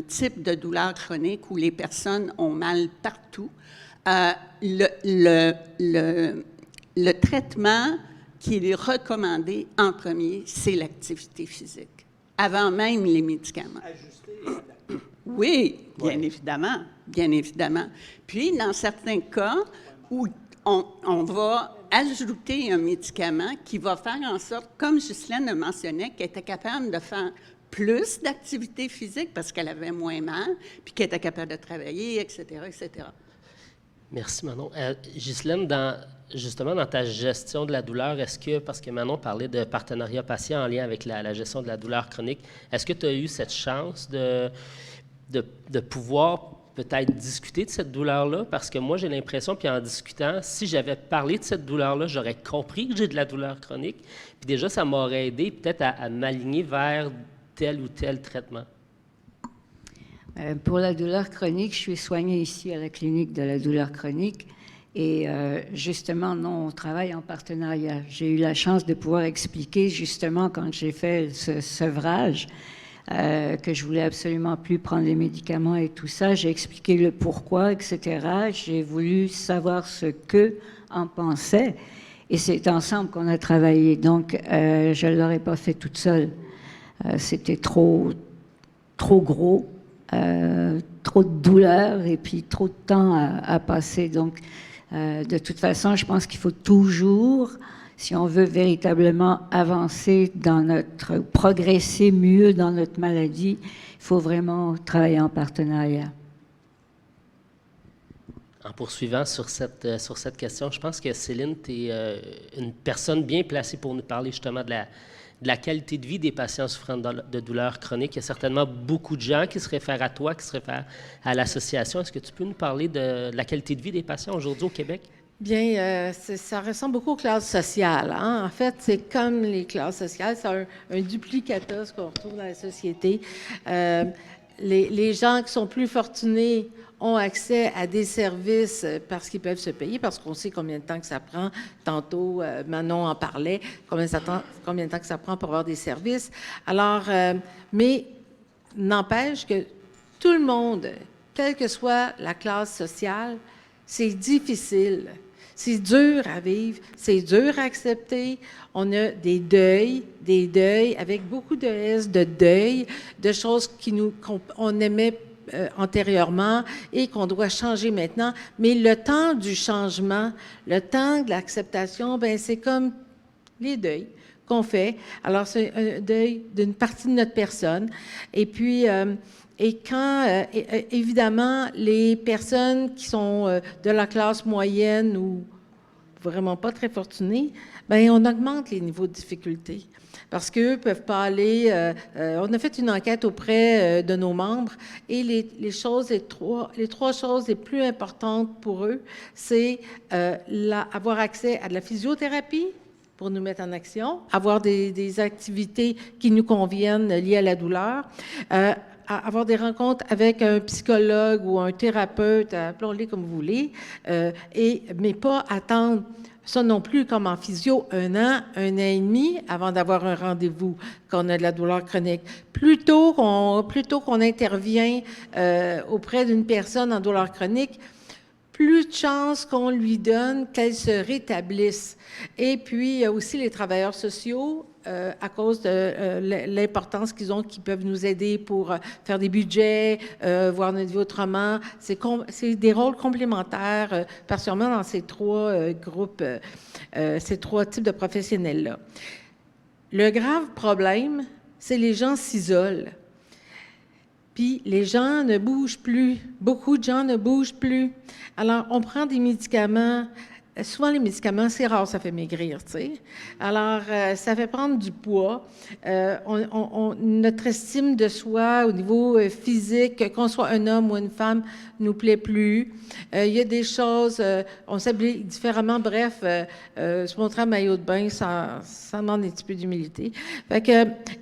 type de douleur chronique où les personnes ont mal partout, le traitement qui est recommandé en premier, c'est l'activité physique, avant même les médicaments. Oui, bien évidemment, bien évidemment. Puis, dans certains cas où on va ajouter un médicament qui va faire en sorte, comme Ghislaine le mentionnait, qu'elle était capable de faire plus d'activité physique parce qu'elle avait moins mal, puis qu'elle était capable de travailler, etc., etc. Merci, Manon. Ghislaine, justement, dans ta gestion de la douleur, est-ce que, parce que Manon parlait de partenariat patient en lien avec la gestion de la douleur chronique, est-ce que tu as eu cette chance de pouvoir peut-être discuter de cette douleur-là? Parce que moi, j'ai l'impression, puis en discutant, si j'avais parlé de cette douleur-là, j'aurais compris que j'ai de la douleur chronique, puis déjà, ça m'aurait aidé peut-être à m'aligner vers tel ou tel traitement. Pour la douleur chronique, je suis soignée ici à la clinique de la douleur chronique. Et justement, non, on travaille en partenariat. J'ai eu la chance de pouvoir expliquer, justement, quand j'ai fait ce sevrage, que je voulais absolument plus prendre les médicaments et tout ça. J'ai expliqué le pourquoi, etc. J'ai voulu savoir ce qu'eux en pensaient. Et c'est ensemble qu'on a travaillé. Donc, je ne l'aurais pas fait toute seule. C'était trop gros. Trop de douleur et puis trop de temps à passer. Donc, de toute façon, je pense qu'il faut toujours, si on veut véritablement avancer progresser mieux dans notre maladie, il faut vraiment travailler en partenariat. En poursuivant sur cette question, je pense que Céline, tu es une personne bien placée pour nous parler justement de la qualité de vie des patients souffrant de douleurs chroniques. Il y a certainement beaucoup de gens qui se réfèrent à toi, qui se réfèrent à l'association. Est-ce que tu peux nous parler de la qualité de vie des patients aujourd'hui au Québec? Bien, ça ressemble beaucoup aux classes sociales. Hein? En fait, c'est comme les classes sociales, c'est un duplicata, ce qu'on retrouve dans la société. Les gens qui sont plus fortunés ont accès à des services parce qu'ils peuvent se payer, parce qu'on sait combien de temps que ça prend. Tantôt, Manon en parlait, combien de temps que ça prend pour avoir des services. Alors, mais n'empêche que tout le monde, quelle que soit la classe sociale, c'est difficile. C'est dur à vivre, c'est dur à accepter. On a des deuils avec beaucoup de S, de deuil, de choses qu'on aimait antérieurement et qu'on doit changer maintenant. Mais le temps du changement, le temps de l'acceptation, bien, c'est comme les deuils qu'on fait. Alors, c'est un deuil d'une partie de notre personne. Et puis, évidemment, les personnes qui sont de la classe moyenne ou vraiment pas très fortunées, bien, on augmente les niveaux de difficulté. Parce qu'eux ne peuvent pas aller... on a fait une enquête auprès de nos membres et les trois choses les plus importantes pour eux, c'est avoir accès à de la physiothérapie pour nous mettre en action, avoir des activités qui nous conviennent liées à la douleur, avoir des rencontres avec un psychologue ou un thérapeute, appelons-les comme vous voulez, mais pas attendre ça non plus comme en physio, 1 an et demi avant d'avoir un rendez-vous quand on a de la douleur chronique. Plutôt qu'on intervient auprès d'une personne en douleur chronique, plus de chances qu'on lui donne qu'elle se rétablisse. Et puis, il y a aussi les travailleurs sociaux, à cause de l'importance qu'ils ont, qui peuvent nous aider pour faire des budgets, voir notre vie autrement. C'est des rôles complémentaires, particulièrement dans ces 3 groupes, ces 3 types de professionnels-là. Le grave problème, c'est les gens s'isolent. Puis les gens ne bougent plus. Beaucoup de gens ne bougent plus. Alors, on prend des médicaments. Souvent, les médicaments, c'est rare, ça fait maigrir, tu sais. Alors, ça fait prendre du poids. Notre estime de soi au niveau physique, qu'on soit un homme ou une femme, nous plaît plus. Il y a des choses, on s'habille différemment. Bref, se montrer en maillot de bain, ça demande un petit peu d'humilité.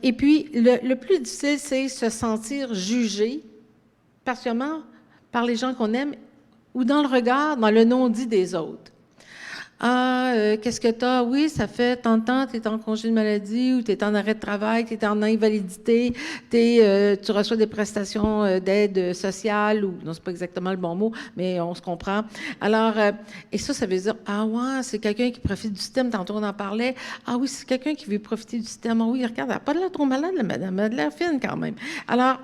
Et puis, le plus difficile, c'est se sentir jugé, particulièrement par les gens qu'on aime, ou dans le regard, dans le non-dit des autres. Ah, qu'est-ce que tu as? Oui, ça fait tant de temps, tu es en congé de maladie ou tu es en arrêt de travail, tu es en invalidité, tu reçois des prestations d'aide sociale ou, non, c'est pas exactement le bon mot, mais on se comprend. Alors, et ça veut dire, ah ouais, c'est quelqu'un qui profite du système, tantôt on en parlait. Ah oui, c'est quelqu'un qui veut profiter du système. Ah oui, regarde, elle n'a pas de l'air trop malade, la madame, elle a de l'air fine quand même. Alors,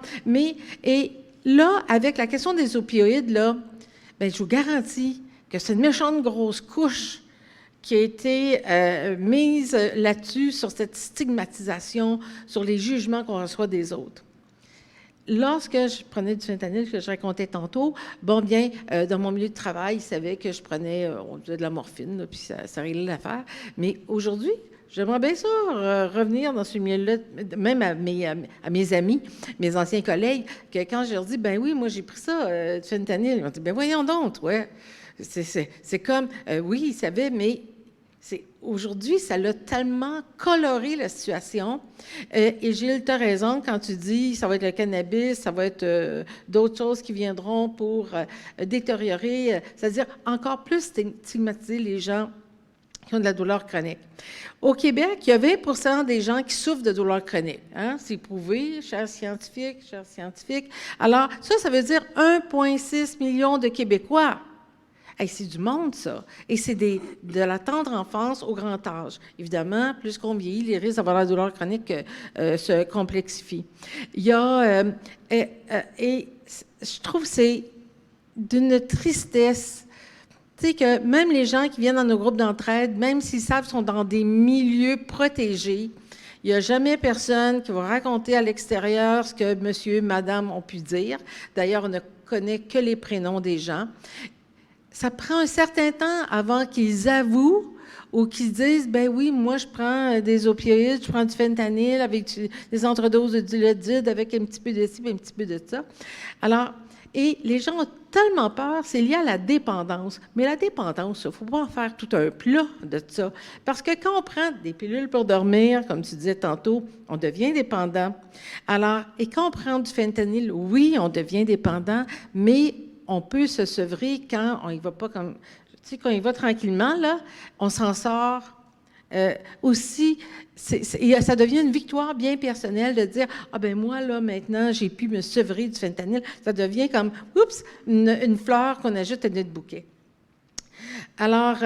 et là, avec la question des opioïdes, là, bien, je vous garantis que c'est une méchante grosse couche qui a été mise là-dessus, sur cette stigmatisation, sur les jugements qu'on reçoit des autres. Lorsque je prenais du fentanyl, que je racontais tantôt, bon, bien, dans mon milieu de travail, ils savaient que je prenais on disait de la morphine, là, puis ça réglait l'affaire. Mais aujourd'hui, j'aimerais bien ça, revenir dans ce milieu-là, même à mes amis, mes anciens collègues, que quand je leur dis, ben oui, moi j'ai pris ça, du fentanyl, ils m'ont dit, ben voyons donc, ouais. C'est comme, oui, ils savaient, mais aujourd'hui, ça l'a tellement coloré la situation. Et Gilles, tu as raison quand tu dis ça va être le cannabis, ça va être d'autres choses qui viendront pour détériorer, c'est-à-dire encore plus stigmatiser les gens qui ont de la douleur chronique. Au Québec, il y a 20 des gens qui souffrent de douleur chronique. Hein? C'est prouvé, chers scientifiques. Alors, ça veut dire 1,6 million de Québécois. Hey, c'est du monde, ça. Et c'est de la tendre enfance au grand âge. Évidemment, plus qu'on vieillit, les risques d'avoir la douleur chronique se complexifient. Il y a... et je trouve que c'est d'une tristesse. Tu sais que même les gens qui viennent dans nos groupes d'entraide, même s'ils savent qu'ils sont dans des milieux protégés, il n'y a jamais personne qui va raconter à l'extérieur ce que monsieur, madame ont pu dire. D'ailleurs, on ne connaît que les prénoms des gens. Ça prend un certain temps avant qu'ils avouent ou qu'ils disent, ben oui, moi, je prends des opioïdes, je prends du fentanyl avec des entredoses de dilodide avec un petit peu de ci, un petit peu de ça. Alors, et les gens ont tellement peur, c'est lié à la dépendance. Mais la dépendance, il ne faut pas en faire tout un plat de ça. Parce que quand on prend des pilules pour dormir, comme tu disais tantôt, on devient dépendant. Alors, et quand on prend du fentanyl, oui, on devient dépendant, mais on peut se sevrer quand on y va pas comme... Tu sais, quand il va tranquillement, là, on s'en sort. Aussi, ça devient une victoire bien personnelle de dire « Ah ben moi, là, maintenant, j'ai pu me sevrer du fentanyl. » Ça devient comme, oups, une fleur qu'on ajoute à notre bouquet. Alors,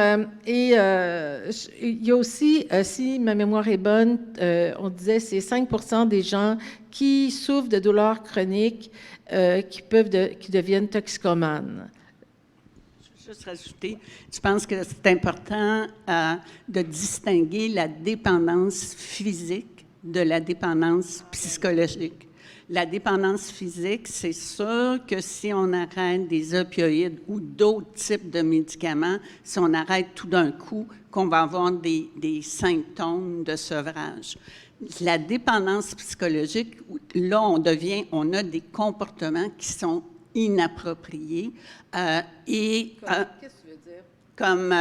il y a aussi, si ma mémoire est bonne, on disait c'est 5% des gens qui souffrent de douleurs chroniques qui deviennent toxicomanes. Je vais juste rajouter, je pense que c'est important de distinguer la dépendance physique de la dépendance psychologique. La dépendance physique, c'est sûr que si on arrête des opioïdes ou d'autres types de médicaments, si on arrête tout d'un coup, qu'on va avoir des symptômes de sevrage. La dépendance psychologique, là, on a des comportements qui sont inappropriés Qu'est-ce que tu veux dire? Comme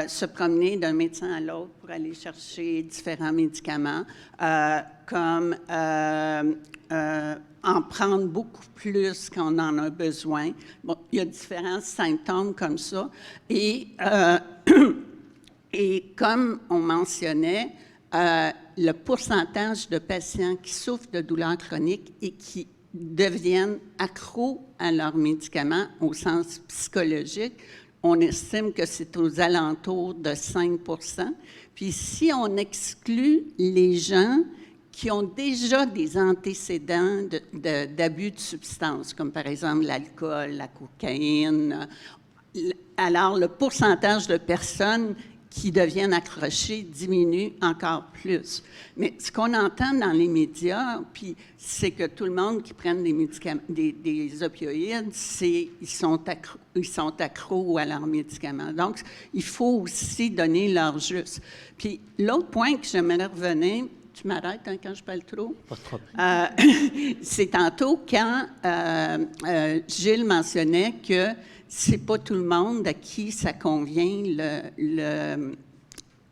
se promener d'un médecin à l'autre pour aller chercher différents médicaments, comme en prendre beaucoup plus qu'on en a besoin. Bon, il y a différents symptômes comme ça. Et comme on mentionnait, le pourcentage de patients qui souffrent de douleurs chroniques et qui deviennent accros à leurs médicaments au sens psychologique, on estime que c'est aux alentours de 5 %. Puis si on exclut les gens qui ont déjà des antécédents d'abus de substances, comme par exemple l'alcool, la cocaïne, alors le pourcentage de personnes qui deviennent accrochés diminue encore plus. Mais ce qu'on entend dans les médias, puis c'est que tout le monde qui prenne des médicaments, des opioïdes, ils sont accros à leurs médicaments. Donc, il faut aussi donner leur juste. Puis l'autre point que j'aimerais revenir, tu m'arrêtes quand je parle trop? Pas de problème. C'est tantôt quand Gilles mentionnait que c'est pas tout le monde à qui ça convient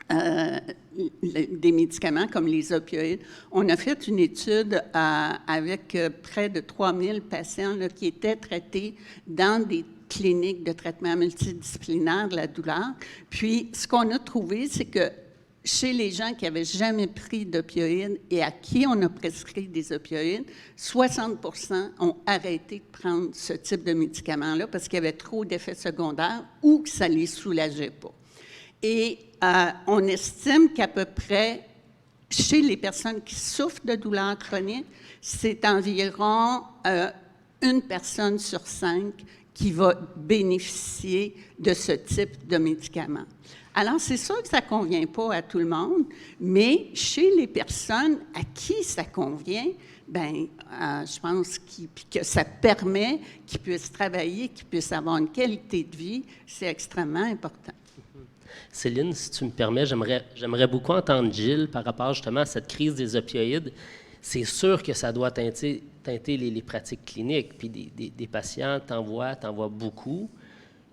des médicaments comme les opioïdes. On a fait une étude avec près de 3000 patients là, qui étaient traités dans des cliniques de traitement multidisciplinaire de la douleur. Puis, ce qu'on a trouvé, c'est que chez les gens qui n'avaient jamais pris d'opioïdes et à qui on a prescrit des opioïdes, 60 ont arrêté de prendre ce type de médicaments-là parce qu'il y avait trop d'effets secondaires ou que ça ne les soulageait pas. Et on estime qu'à peu près, chez les personnes qui souffrent de douleurs chroniques, c'est environ une personne sur 5 qui va bénéficier de ce type de médicaments. Alors, c'est sûr que ça ne convient pas à tout le monde, mais chez les personnes à qui ça convient, bien, je pense que ça permet qu'ils puissent travailler, qu'ils puissent avoir une qualité de vie, c'est extrêmement important. Céline, si tu me permets, j'aimerais beaucoup entendre Gilles par rapport justement à cette crise des opioïdes. C'est sûr que ça doit teinter les pratiques cliniques, puis des patients t'en voient beaucoup.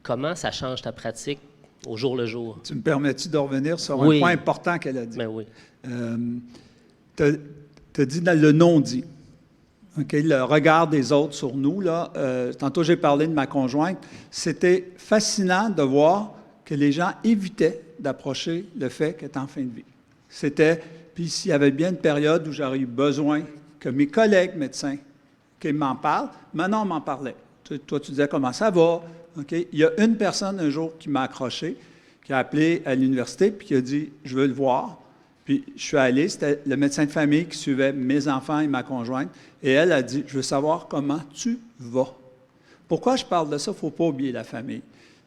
Comment ça change ta pratique au jour le jour? Tu me permets-tu de revenir sur un point important qu'elle a dit? Ben oui. Tu as dit dans le non-dit. Okay? Le regard des autres sur nous. Là, tantôt, j'ai parlé de ma conjointe. C'était fascinant de voir que les gens évitaient d'approcher le fait qu'elle est en fin de vie. Puis s'il y avait bien une période où j'aurais eu besoin que mes collègues médecins m'en parlent, maintenant on m'en parlait. Toi, tu disais comment ça va. Okay? Il y a une personne un jour qui m'a accroché, qui a appelé à l'université, puis qui a dit « Je veux le voir ». Puis je suis allé, c'était le médecin de famille qui suivait mes enfants et ma conjointe, et elle a dit « Je veux savoir comment tu vas ». Pourquoi je parle de ça? Il ne faut pas oublier la famille.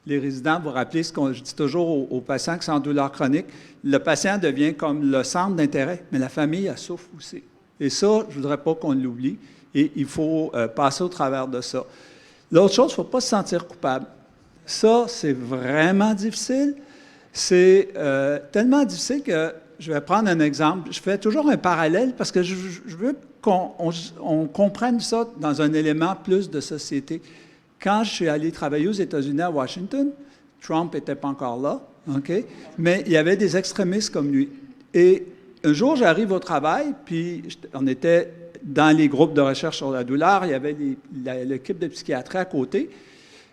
Les résidents, vous rappelez ce que je dis toujours aux patients qui sont en douleur chronique, le patient devient comme le centre d'intérêt, mais la famille, elle souffre aussi. Et ça, je ne voudrais pas qu'on l'oublie, et il faut passer au travers de ça. L'autre chose, il ne faut pas se sentir coupable. Ça, c'est vraiment difficile. C'est tellement difficile que je vais prendre un exemple. Je fais toujours un parallèle parce que je veux qu'on comprenne ça dans un élément plus de société. Quand je suis allé travailler aux États-Unis à Washington, Trump n'était pas encore là, okay? Mais il y avait des extrémistes comme lui. Et un jour, j'arrive au travail, puis on était dans les groupes de recherche sur la douleur, il y avait l'équipe de psychiatrie à côté.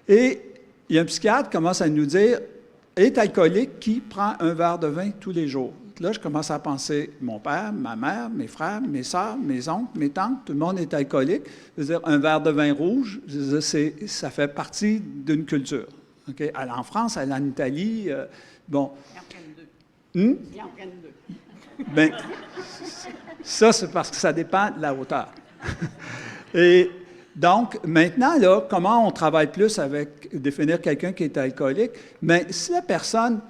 Et il y a un psychiatre qui commence à nous dire « est alcoolique qui prend un verre de vin tous les jours ». Là, je commence à penser, mon père, ma mère, mes frères, mes sœurs, mes oncles, mes tantes, tout le monde est alcoolique. Je veux dire, un verre de vin rouge, je veux dire, ça fait partie d'une culture. Okay? Aller en France, aller en Italie, bon. Ils en prennent deux. Ils en prennent deux. Bien, ça, c'est parce que ça dépend de la hauteur. Et donc, maintenant, là, comment on travaille plus avec définir quelqu'un qui est alcoolique? Bien, si la personne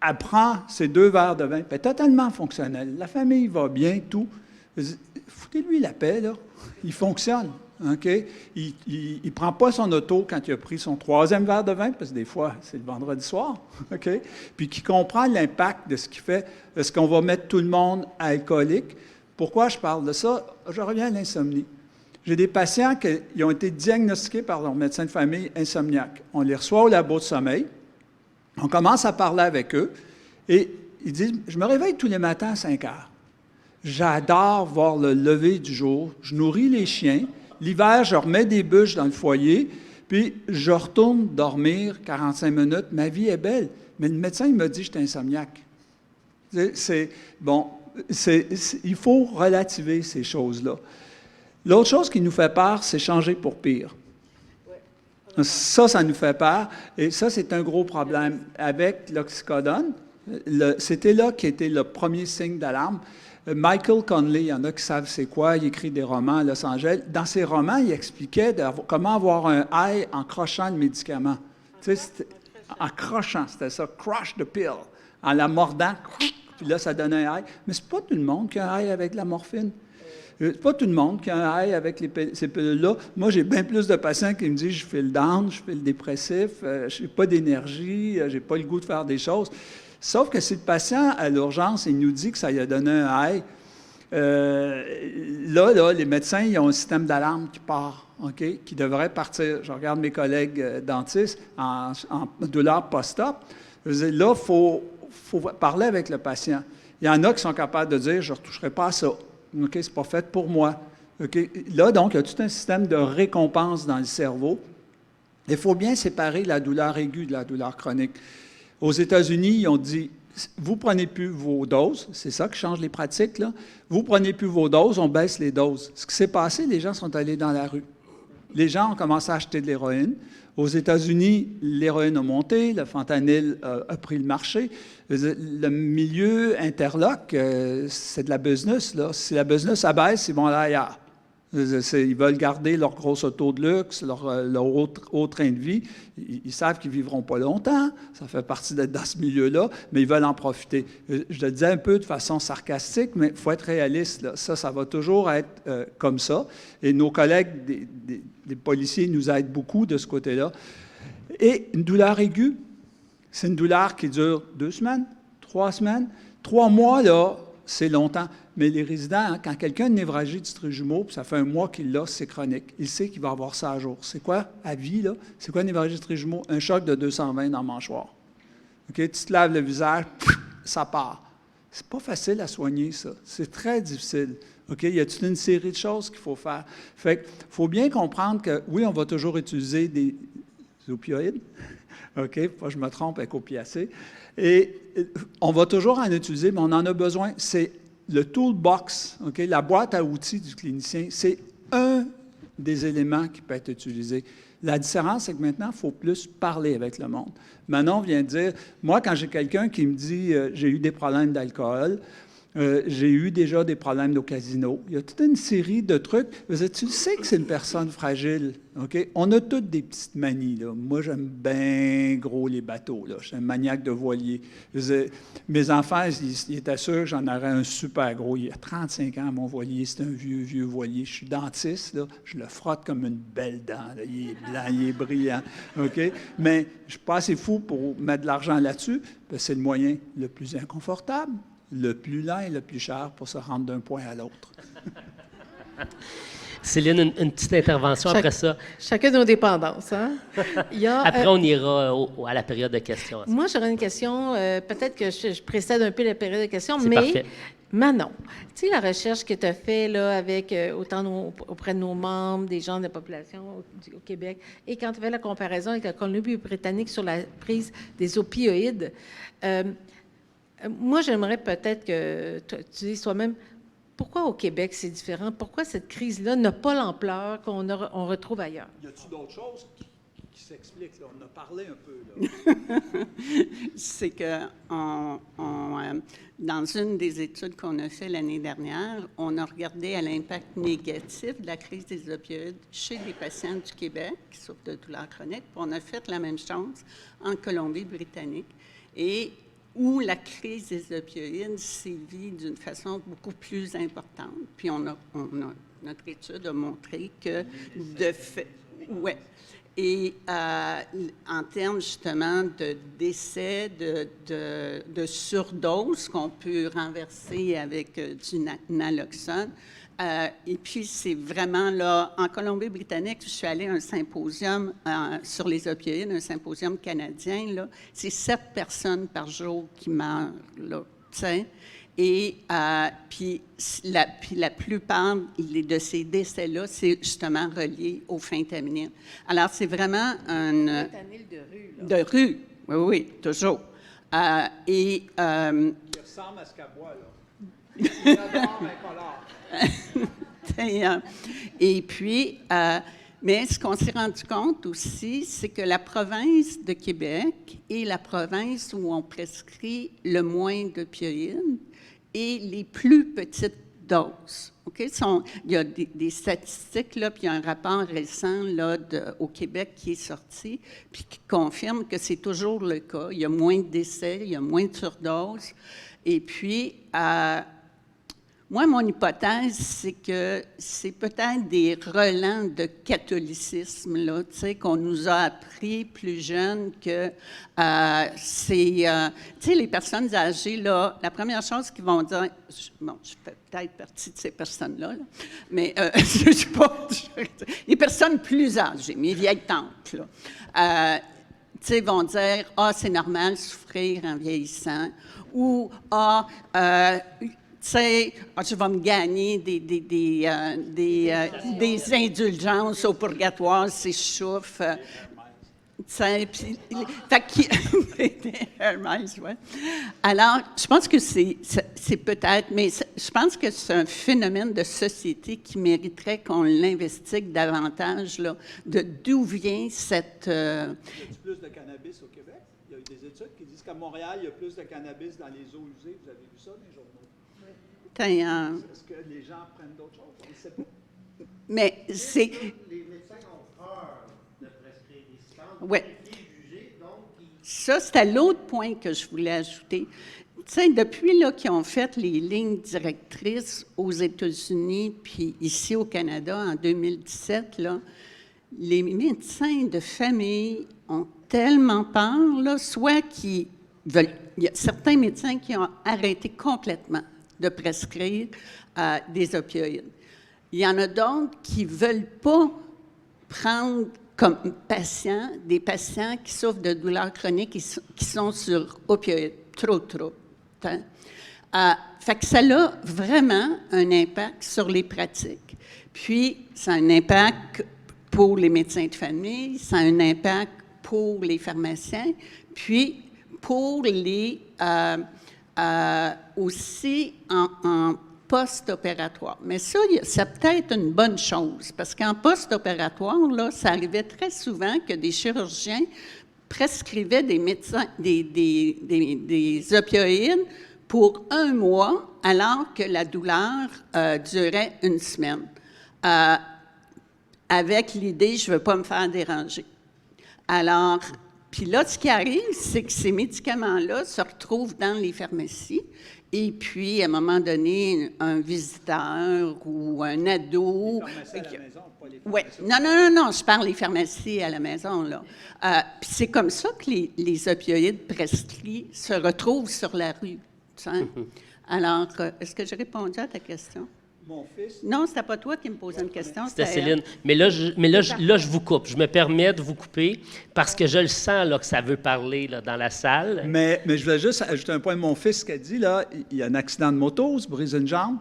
apprend ces 2 verres de vin, puis est totalement fonctionnel, la famille va bien, tout, foutez-lui la paix, là. Il fonctionne, OK? Il ne prend pas son auto quand il a pris son 3e verre de vin, parce que des fois, c'est le vendredi soir, OK? Puis qui comprend l'impact de ce qu'il fait. Est-ce qu'on va mettre tout le monde alcoolique? Pourquoi je parle de ça? Je reviens à l'insomnie. J'ai des patients qui ont été diagnostiqués par leur médecin de famille insomniaques. On les reçoit au labo de sommeil. On commence à parler avec eux et ils disent « Je me réveille tous les matins à 5 heures. J'adore voir le lever du jour. Je nourris les chiens. L'hiver, je remets des bûches dans le foyer. Puis, je retourne dormir 45 minutes. Ma vie est belle. Mais le médecin, il m'a dit que j'étais insomniaque. » Il faut relativer ces choses-là. L'autre chose qui nous fait peur, c'est changer pour pire. Ça nous fait peur. Et ça, c'est un gros problème. Avec l'oxycodone, c'était là qui était le premier signe d'alarme. Michael Conley, il y en a qui savent c'est quoi, il écrit des romans à Los Angeles. Dans ses romans, il expliquait comment avoir un high en crochant le médicament. Tu sais, en crochant, c'était ça, crush the pill. en la mordant, puis là, ça donne un high. Mais c'est pas tout le monde qui a un high avec de la morphine. C'est pas tout le monde qui a un high avec ces pilules-là. Moi, j'ai bien plus de patients qui me disent « je fais le down, je fais le dépressif, je n'ai pas d'énergie, j'ai pas le goût de faire des choses ». Sauf que si le patient, à l'urgence, il nous dit que ça lui a donné un high, là, les médecins, ils ont un système d'alarme qui part, OK, qui devrait partir. Je regarde mes collègues dentistes en douleur post-op. Là, il faut parler avec le patient. Il y en a qui sont capables de dire « je ne retoucherai pas à ça. OK, ce n'est pas fait pour moi. » OK? Là, donc, il y a tout un système de récompense dans le cerveau. Il faut bien séparer la douleur aiguë de la douleur chronique. Aux États-Unis, ils ont dit vous ne prenez plus vos doses, c'est ça qui change les pratiques, là. Vous ne prenez plus vos doses, on baisse les doses. Ce qui s'est passé, les gens sont allés dans la rue. Les gens ont commencé à acheter de l'héroïne. Aux États-Unis, l'héroïne a monté, le fentanyl a pris le marché. Le milieu interloque, c'est de la business, là. Si la business abaisse, ils vont aller ailleurs. Ils veulent garder leur grosse auto de luxe, leur haut train de vie. Ils savent qu'ils ne vivront pas longtemps. Ça fait partie d'être dans ce milieu-là, mais ils veulent en profiter. Je le disais un peu de façon sarcastique, mais il faut être réaliste, là. Ça va toujours être comme ça. Et nos collègues des policiers nous aident beaucoup de ce côté-là. Et une douleur aiguë, c'est une douleur qui dure 2 semaines, 3 semaines. 3 mois, là, c'est longtemps. Mais les résidents, hein, quand quelqu'un a une névralgie du trijumeau, puis ça fait 1 mois qu'il l'a, c'est chronique. Il sait qu'il va avoir ça à jour. C'est quoi, à vie, là? C'est quoi une névralgie du trijumeau? Un choc de 220 dans le mâchoire. OK? Tu te laves le visage, ça part. C'est pas facile à soigner, ça. C'est très difficile. OK? Il y a toute une série de choses qu'il faut faire. Fait qu'il faut bien comprendre que, oui, on va toujours utiliser des opioïdes. OK? Pas que je me trompe avec opiacés. Et on va toujours en utiliser, mais on en a besoin. C'est le toolbox, OK? La boîte à outils du clinicien, c'est un des éléments qui peut être utilisé. La différence, c'est que maintenant, il faut plus parler avec le monde. Manon vient de dire, moi, quand j'ai quelqu'un qui me dit j'ai eu des problèmes d'alcool, j'ai eu déjà des problèmes au casino. Il y a toute une série de trucs. Tu sais que c'est une personne fragile, OK? On a toutes des petites manies, là. Moi, j'aime bien gros les bateaux, là. Je suis un maniaque de voilier. Mes enfants, ils étaient sûrs que j'en aurais un super gros. Il y a 35 ans, mon voilier, c'est un vieux voilier. Je suis dentiste, là. Je le frotte comme une belle dent, là. Il est blanc, il est brillant, OK? Mais je ne suis pas assez fou pour mettre de l'argent là-dessus, parce que c'est le moyen le plus inconfortable, le plus lent et le plus cher pour se rendre d'un point à l'autre. Céline, une petite intervention après ça. Chacun nos dépendances. Hein? Après, on ira à la période de questions. Moi, j'aurais une question. Peut-être que je précède un peu la période de questions, mais parfait. Manon, tu sais, la recherche que tu as faite là, avec auprès de nos membres, des gens de la population au Québec, et quand tu fais la comparaison avec la Colombie-Britannique sur la prise des opioïdes, moi, j'aimerais peut-être que tu dises toi-même, pourquoi au Québec c'est différent? Pourquoi cette crise-là n'a pas l'ampleur qu'on retrouve ailleurs? Y a-t-il d'autres choses qui s'expliquent? On en a parlé un peu, là. C'est que dans une des études qu'on a fait l'année dernière, on a regardé à l'impact négatif de la crise des opioïdes chez les patients du Québec qui souffrent de douleurs chroniques. Puis on a fait la même chose en Colombie-Britannique. Et où la crise des opioïdes sévit d'une façon beaucoup plus importante. Puis notre étude a montré que de fait, ouais. Et en termes justement de décès, de surdose qu'on peut renverser avec du naloxone. Et puis, c'est vraiment là, en Colombie-Britannique, je suis allée à un symposium sur les opioïdes, un symposium canadien, là. C'est 7 personnes par jour qui meurent, là, tu sais. Et puis la plupart de ces décès-là, c'est justement relié au fentanyl. Alors, c'est vraiment un... Fentanyl de rue, là. De rue, oui, toujours. Il ressemble à ce qu'elle boit, là. J'adore, mais pas l'art. Et puis, mais ce qu'on s'est rendu compte aussi, c'est que la province de Québec est la province où on prescrit le moins d'opioïdes et les plus petites doses. OK? Il y a des statistiques, là, puis il y a un rapport récent là, au Québec qui est sorti, puis qui confirme que c'est toujours le cas. Il y a moins de décès, il y a moins de surdoses. Et puis, moi, mon hypothèse, c'est que c'est peut-être des relents de catholicisme, là, tu sais, qu'on nous a appris plus jeunes que c'est... tu sais, les personnes âgées, là, la première chose qu'ils vont dire... Bon, je fais peut-être partie de ces personnes-là, là, mais je ne sais pas... Les personnes plus âgées, mes vieilles tantes, là, tu sais, vont dire « Ah, c'est normal souffrir en vieillissant » ou « Ah... tu sais, je vais me gagner des indulgences au purgatoire si je souffre. » Hermès, ouais. Alors, je pense que c'est peut-être, mais je pense que c'est un phénomène de société qui mériterait qu'on l'investigue davantage, là, d'où vient cette... Y a-t-il plus de cannabis au Québec? Il y a eu des études qui disent qu'à Montréal, il y a plus de cannabis dans les eaux usées. Vous avez vu ça dans les journaux? Est-ce que les gens prennent d'autres choses? On ne sait pas. Mais c'est... Les médecins ont peur de prescrire des substances. Oui. Donc, Ça, c'était l'autre point que je voulais ajouter. Tu sais, depuis là, qu'ils ont fait les lignes directrices aux États-Unis puis ici au Canada en 2017, là, les médecins de famille ont tellement peur, là, soit qu'ils veulent... Il y a certains médecins qui ont arrêté complètement de prescrire des opioïdes. Il y en a d'autres qui ne veulent pas prendre comme patients des patients qui souffrent de douleurs chroniques qui sont sur opioïdes. Trop. Fait que ça a vraiment un impact sur les pratiques. Puis, ça a un impact pour les médecins de famille, ça a un impact pour les pharmaciens, puis pour les... aussi en post-opératoire. Mais ça c'est peut-être une bonne chose, parce qu'en post-opératoire, là, ça arrivait très souvent que des chirurgiens prescrivaient des opioïdes pour 1 mois, alors que la douleur durait 1 semaine, avec l'idée « je ne veux pas me faire déranger ». Alors, puis là, ce qui arrive, c'est que ces médicaments-là se retrouvent dans les pharmacies et puis, à un moment donné, un visiteur ou un ado... Les pharmacies à la maison, pas les Oui. pharmacies. Non, je parle des pharmacies à la maison, là. Puis c'est comme ça que les opioïdes prescrits se retrouvent sur la rue. Tu sais. Alors, est-ce que j'ai répondu à ta question? Mon fils... Non, c'était pas toi qui me posais une question. C'était Céline. Mais là, je vous coupe. Je me permets de vous couper parce que je le sens là, que ça veut parler là, dans la salle. Mais je voulais juste ajouter un point de mon fils qui a dit, là, il y a un accident de moto, il se brise une jambe,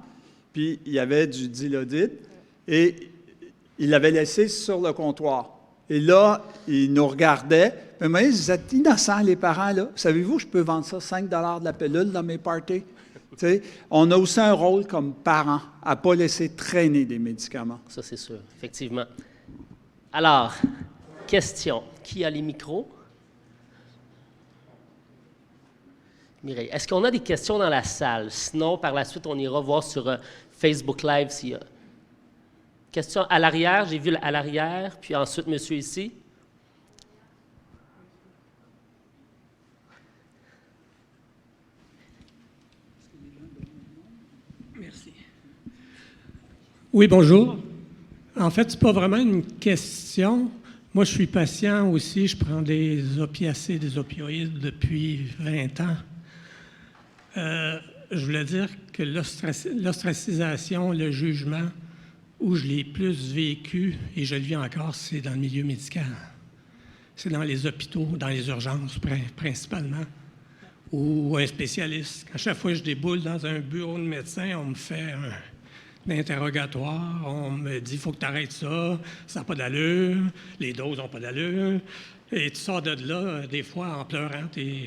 puis il y avait du dilodite, et il l'avait laissé sur le comptoir. Et là, il nous regardait, puis il m'a dit, vous êtes innocents, les parents, là. Savez-vous, je peux vendre ça 5 $ de la pilule dans mes parties? T'sais, on a aussi un rôle comme parents à ne pas laisser traîner des médicaments. Ça, c'est sûr, effectivement. Alors, question. Qui a les micros? Mireille, est-ce qu'on a des questions dans la salle? Sinon, par la suite, on ira voir sur Facebook Live s'il y a. Question à l'arrière, j'ai vu à l'arrière, puis ensuite, monsieur ici. Merci. Oui, bonjour. En fait, ce n'est pas vraiment une question. Moi, je suis patient aussi. Je prends des opiacés, des opioïdes depuis 20 ans. Je voulais dire que l'ostracisation, le jugement, où je l'ai plus vécu, et je le vis encore, c'est dans le milieu médical. C'est dans les hôpitaux, dans les urgences principalement, ou un spécialiste. À chaque fois que je déboule dans un bureau de médecin, on me fait un interrogatoire, on me dit « il faut que tu arrêtes ça, ça n'a pas d'allure, les doses n'ont pas d'allure », et tu sors de là, des fois, en pleurant, je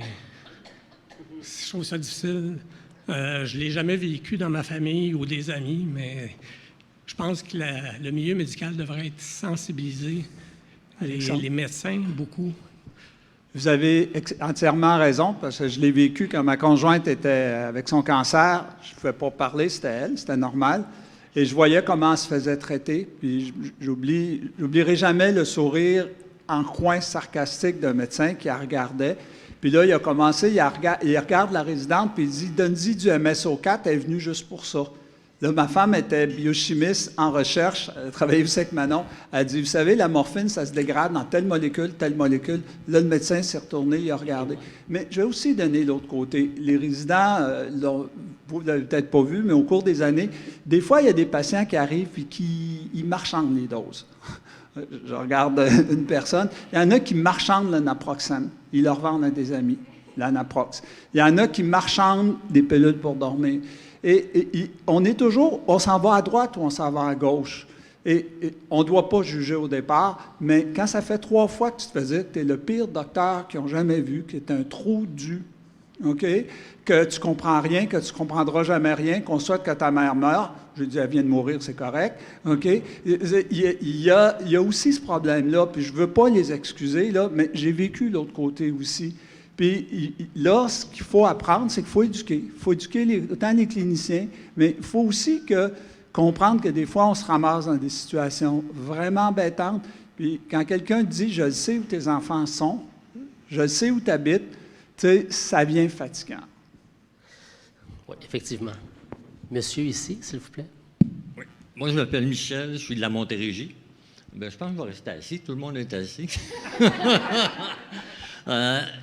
trouve ça difficile. Je ne l'ai jamais vécu dans ma famille ou des amis, mais je pense que le milieu médical devrait être sensibilisé, les médecins, beaucoup. Vous avez entièrement raison, parce que je l'ai vécu quand ma conjointe était avec son cancer. Je ne pouvais pas parler, c'était elle, c'était normal. Et je voyais comment elle se faisait traiter. Puis j'oublierai jamais le sourire en coin sarcastique d'un médecin qui la regardait. Puis là, il a commencé, il regarde la résidente, puis il dit « Donne-y du MSO4, elle est venue juste pour ça. » Là, ma femme était biochimiste en recherche, elle travaillait aussi avec Manon. Elle dit, vous savez, la morphine, ça se dégrade dans telle molécule, telle molécule. Là, le médecin s'est retourné, il a regardé. Mais je vais aussi donner l'autre côté. Les résidents, vous ne l'avez peut-être pas vu, mais au cours des années, des fois, il y a des patients qui arrivent et qui marchandent les doses. Je regarde une personne, il y en a qui marchandent le naproxène. Ils leur vendent à des amis, la naprox. Il y en a qui marchandent des pilules pour dormir. Et on s'en va à droite ou on s'en va à gauche. Et on ne doit pas juger au départ, mais quand ça fait 3 fois que tu te faisais que tu es le pire docteur qu'ils ont jamais vu, que tu es un trou du, OK? Que tu ne comprends rien, que tu ne comprendras jamais rien, qu'on souhaite que ta mère meure. Je dis, elle vient de mourir, c'est correct. OK? Il y a aussi ce problème-là, puis je ne veux pas les excuser, là, mais j'ai vécu l'autre côté aussi. Puis là, ce qu'il faut apprendre, c'est qu'il faut éduquer. Il faut éduquer autant les cliniciens, mais il faut aussi comprendre que des fois, on se ramasse dans des situations vraiment embêtantes. Puis quand quelqu'un dit « Je sais où tes enfants sont, je sais où tu habites », tu sais, ça devient fatigant. Oui, effectivement. Monsieur ici, s'il vous plaît. Oui. Moi, je m'appelle Michel, je suis de la Montérégie. Bien, je pense que je vais rester assis. Tout le monde est assis.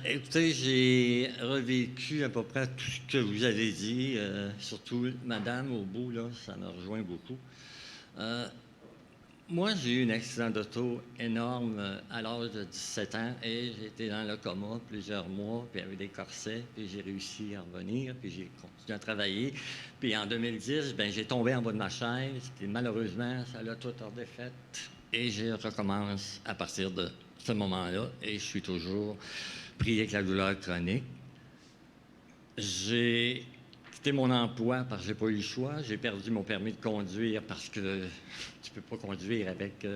Écoutez, j'ai revécu à peu près tout ce que vous avez dit, surtout madame au bout, là, ça me rejoint beaucoup. Moi, j'ai eu un accident d'auto énorme à l'âge de 17 ans et j'ai été dans le coma plusieurs mois, puis avec des corsets, puis j'ai réussi à revenir, puis j'ai continué à travailler. Puis en 2010, bien, j'ai tombé en bas de ma chaise, puis malheureusement, ça l'a tout redéfait et je recommence à partir de ce moment-là, et je suis toujours pris avec la douleur chronique. J'ai quitté mon emploi parce que j'ai pas eu le choix. J'ai perdu mon permis de conduire parce que tu peux pas conduire avec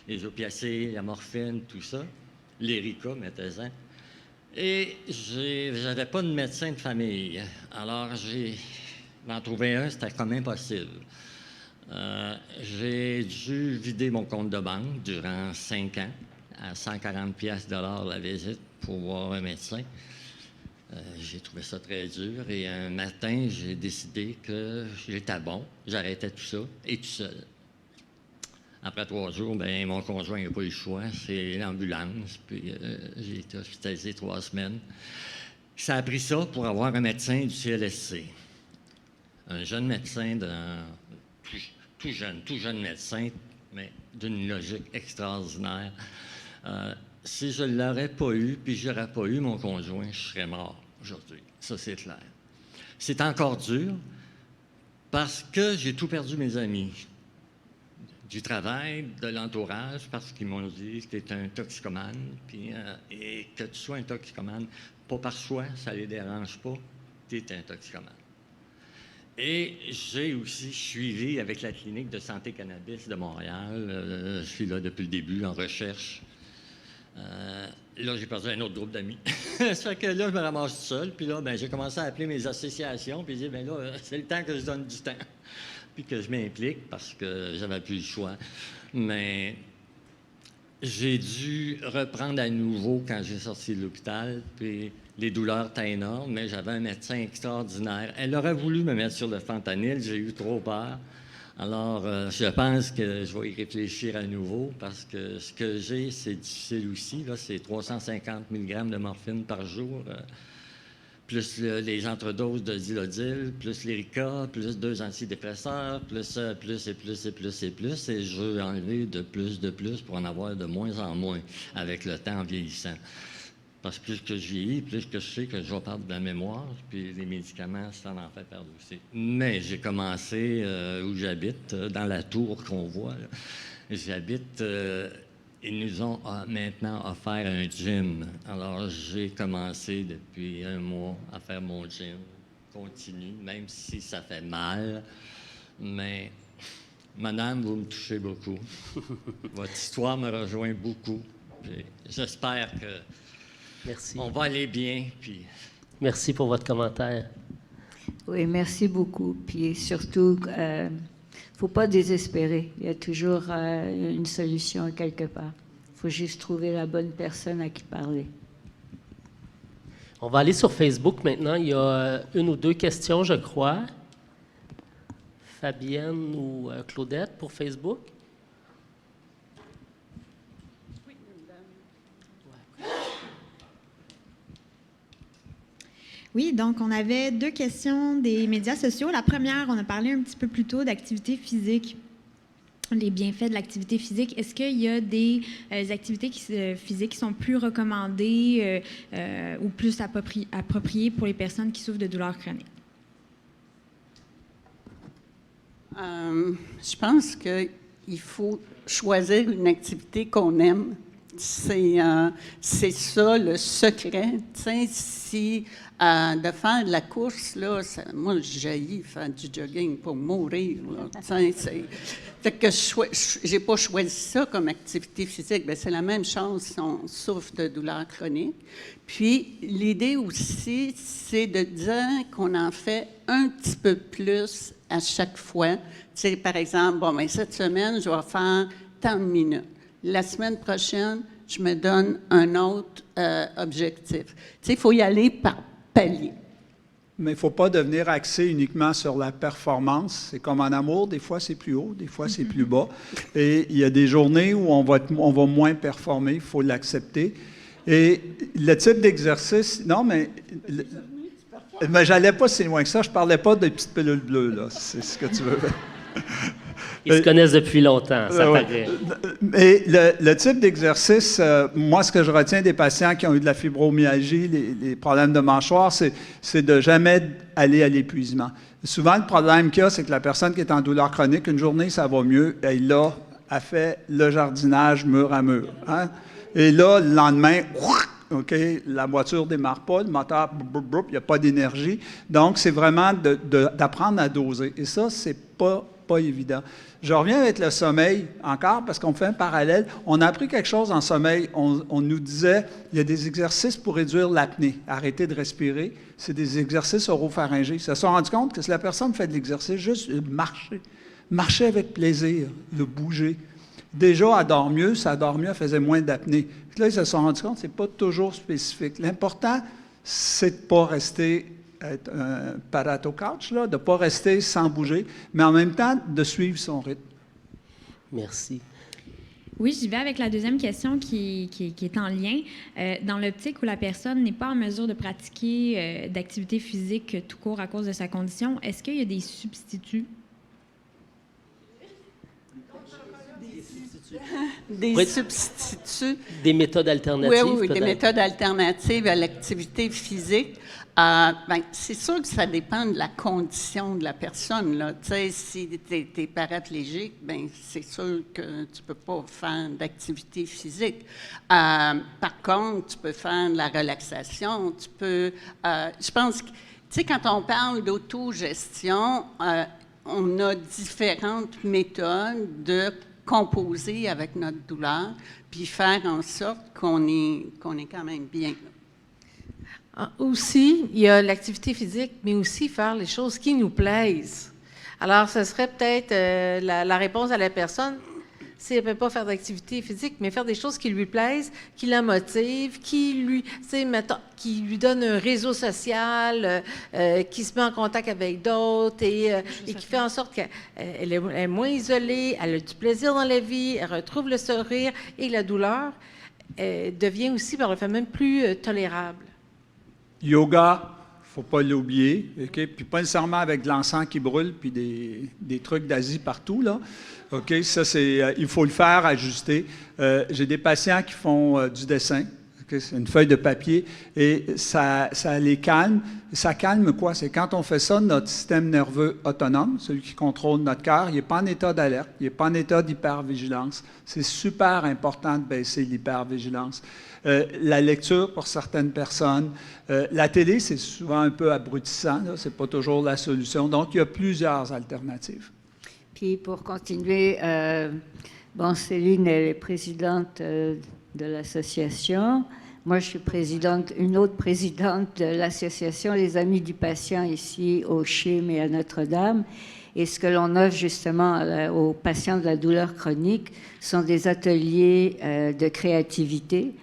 les opiacés, la morphine, tout ça. L'Erica, mettez-en. Et j'avais pas de médecin de famille. Alors, j'ai d'en trouver un, c'était quand même impossible. J'ai dû vider mon compte de banque durant 5 ans. À 140 $ la visite pour voir un médecin. J'ai trouvé ça très dur et un matin, j'ai décidé que j'étais bon, j'arrêtais tout ça et tout seul. Après 3 jours, bien, mon conjoint n'a pas eu le choix, c'est l'ambulance, puis j'ai été hospitalisé 3 semaines. Ça a pris ça pour avoir un médecin du CLSC. Un jeune médecin, tout jeune médecin, mais d'une logique extraordinaire. Si je ne l'aurais pas eu, puis je n'aurais pas eu mon conjoint, je serais mort aujourd'hui. Ça, c'est clair. C'est encore dur parce que j'ai tout perdu mes amis. Du travail, de l'entourage, parce qu'ils m'ont dit que tu es un toxicomane, puis, et que tu sois un toxicomane, pas par choix, ça ne les dérange pas, tu es un toxicomane. Et j'ai aussi suivi avec la clinique de santé cannabis de Montréal. Je suis là depuis le début en recherche. Là, j'ai perdu un autre groupe d'amis. Ça fait que là, je me ramasse tout seul. Puis là, ben, j'ai commencé à appeler mes associations. Puis j'ai dit, bien là, c'est le temps que je donne du temps. Puis que je m'implique parce que j'avais plus le choix. Mais j'ai dû reprendre à nouveau quand j'ai sorti de l'hôpital. Puis les douleurs étaient énormes, mais j'avais un médecin extraordinaire. Elle aurait voulu me mettre sur le fentanyl. J'ai eu trop peur. Alors, je pense que je vais y réfléchir à nouveau parce que ce que j'ai, c'est difficile aussi. Là, c'est 350 mg de morphine par jour, plus les entredoses de Dilodil, plus l'Erica, plus 2 antidépresseurs, plus et plus. Et je veux enlever de plus pour en avoir de moins en moins avec le temps en vieillissant. Parce que plus que je vieillis, plus que je sais que je vais perdre de la mémoire, puis les médicaments, ça en fait perdre aussi. Mais j'ai commencé où j'habite, dans la tour qu'on voit. Là. J'habite, ils nous ont maintenant offert un gym. Alors, j'ai commencé depuis 1 mois à faire mon gym. Continue, même si ça fait mal. Mais, madame, vous me touchez beaucoup. Votre histoire me rejoint beaucoup. J'espère que Merci. On va aller bien, puis... Merci pour votre commentaire. Oui, merci beaucoup. Puis surtout, il ne faut pas désespérer. Il y a toujours une solution quelque part. Il faut juste trouver la bonne personne à qui parler. On va aller sur Facebook maintenant. Il y a une ou deux questions, je crois. Fabienne ou Claudette pour Facebook. Oui, donc on avait 2 questions des médias sociaux. La première, on a parlé un petit peu plus tôt d'activité physique, les bienfaits de l'activité physique. Est-ce qu'il y a des activités physiques qui sont plus recommandées ou plus appropriées pour les personnes qui souffrent de douleurs chroniques? Je pense qu'il faut choisir une activité qu'on aime. C'est ça le secret. Tu sais, si de faire de la course, là, moi, j'haïs faire du jogging pour mourir. Fait que je n'ai pas choisi ça comme activité physique. Bien, c'est la même chose si on souffre de douleurs chroniques. Puis, l'idée aussi, c'est de dire qu'on en fait un petit peu plus à chaque fois. Tu sais, par exemple, bon, bien, cette semaine, je vais faire tant de minutes. La semaine prochaine, je me donne un autre objectif. Tu sais, il faut y aller par palier. Mais il ne faut pas devenir axé uniquement sur la performance. C'est comme en amour, des fois c'est plus haut, des fois c'est plus bas. Et il y a des journées où on va moins performer, il faut l'accepter. Et le type d'exercice, non, mais j'allais pas si loin que ça, je parlais pas des petites pilules bleues, là, c'est ce que tu veux. Ils se connaissent depuis longtemps, ça paraît. Et le type d'exercice, moi, ce que je retiens des patients qui ont eu de la fibromyalgie, les problèmes de mâchoire, c'est de jamais aller à l'épuisement. Souvent, le problème qu'il y a, c'est que la personne qui est en douleur chronique, une journée, ça va mieux, et là, elle fait le jardinage mur à mur. Hein? Et là, le lendemain, OK, la voiture ne démarre pas, le moteur, il n'y a pas d'énergie. Donc, c'est vraiment d'apprendre à doser. Et ça, c'est pas évident. Je reviens avec le sommeil encore parce qu'on fait un parallèle. On a appris quelque chose en sommeil. On nous disait, il y a des exercices pour réduire l'apnée, arrêter de respirer. C'est des exercices oropharyngés. Ils se sont rendus compte que si la personne fait de l'exercice, juste marcher avec plaisir, le bouger. Déjà, elle dort mieux, ça dort mieux, elle faisait moins d'apnée. Puis là, ils se sont rendus compte que ce n'est pas toujours spécifique. L'important, c'est de ne pas rester être un parato couch, là, de ne pas rester sans bouger, mais en même temps, de suivre son rythme. Merci. Oui, j'y vais avec la deuxième question qui est en lien. Dans l'optique où la personne n'est pas en mesure de pratiquer d'activité physique tout court à cause de sa condition, est-ce qu'il y a des substituts? Des substituts. Des méthodes alternatives, Oui, des méthodes alternatives à l'activité physique. C'est sûr que ça dépend de la condition de la personne. Là. Tu sais, si tu es paraplégique, c'est sûr que tu ne peux pas faire d'activité physique. Par contre, tu peux faire de la relaxation. Tu peux. Je pense que, tu sais, quand on parle d'autogestion, on a différentes méthodes de composer avec notre douleur, puis faire en sorte qu'on est quand même bien. Aussi, il y a l'activité physique, mais aussi faire les choses qui nous plaisent. Alors, ce serait peut-être la réponse à la personne, si elle ne peut pas faire d'activité physique, mais faire des choses qui lui plaisent, qui la motivent, qui lui donnent un réseau social, qui se met en contact avec d'autres et qui fait en sorte qu'elle est moins isolée, elle a du plaisir dans la vie, elle retrouve le sourire et la douleur devient aussi, par le fait même, plus tolérable. Yoga, il ne faut pas l'oublier, okay? Puis pas nécessairement avec de l'encens qui brûle, puis des trucs d'Asie partout, là. OK, ça, il faut le faire, ajuster. J'ai des patients qui font du dessin, okay? C'est une feuille de papier, et ça les calme. Ça calme quoi? C'est quand on fait ça, notre système nerveux autonome, celui qui contrôle notre cœur, il n'est pas en état d'alerte, il n'est pas en état d'hypervigilance. C'est super important de baisser l'hypervigilance. La lecture pour certaines personnes. La télé, c'est souvent un peu abrutissant, ce n'est pas toujours la solution. Donc, il y a plusieurs alternatives. Puis, pour continuer, Céline, elle est présidente de l'association. Moi, je suis une autre présidente de l'association Les Amis du Patient ici au CHUM et à Notre-Dame. Et ce que l'on offre justement aux patients de la douleur chronique sont des ateliers de créativité,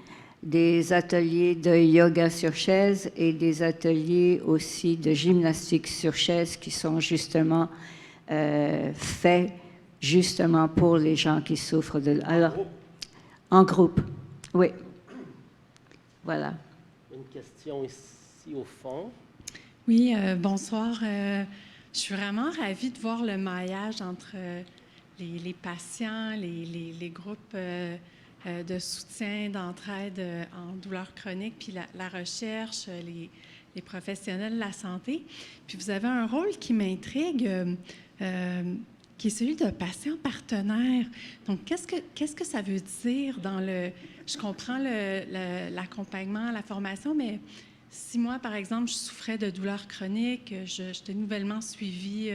des ateliers de yoga sur chaise et des ateliers aussi de gymnastique sur chaise qui sont justement faits justement pour les gens qui souffrent de... Alors, en groupe, oui. Voilà. Une question ici au fond. Oui, bonsoir. Je suis vraiment ravie de voir le maillage entre les patients, les groupes de soutien, d'entraide en douleur chronique, puis la recherche, les professionnels de la santé. Puis vous avez un rôle qui m'intrigue, qui est celui de patient partenaire. Donc, qu'est-ce que ça veut dire dans le... Je comprends l'accompagnement, la formation, mais si moi, par exemple, je souffrais de douleurs chroniques, j'étais nouvellement suivie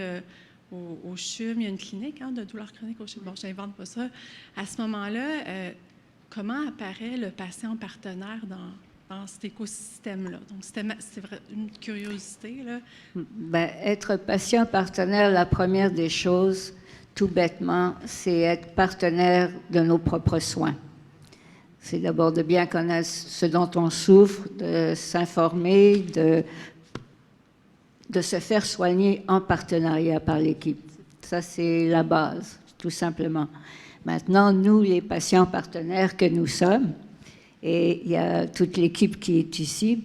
au CHUM, il y a une clinique de douleurs chroniques au CHUM, bon, je n'invente pas ça. À ce moment-là, comment apparaît le patient partenaire dans cet écosystème-là? Donc, c'est une curiosité, là. Bien, être patient partenaire, la première des choses, tout bêtement, c'est être partenaire de nos propres soins. C'est d'abord de bien connaître ce dont on souffre, de s'informer, de se faire soigner en partenariat par l'équipe. Ça, c'est la base, tout simplement. Maintenant, nous, les patients partenaires que nous sommes, et il y a toute l'équipe qui est ici,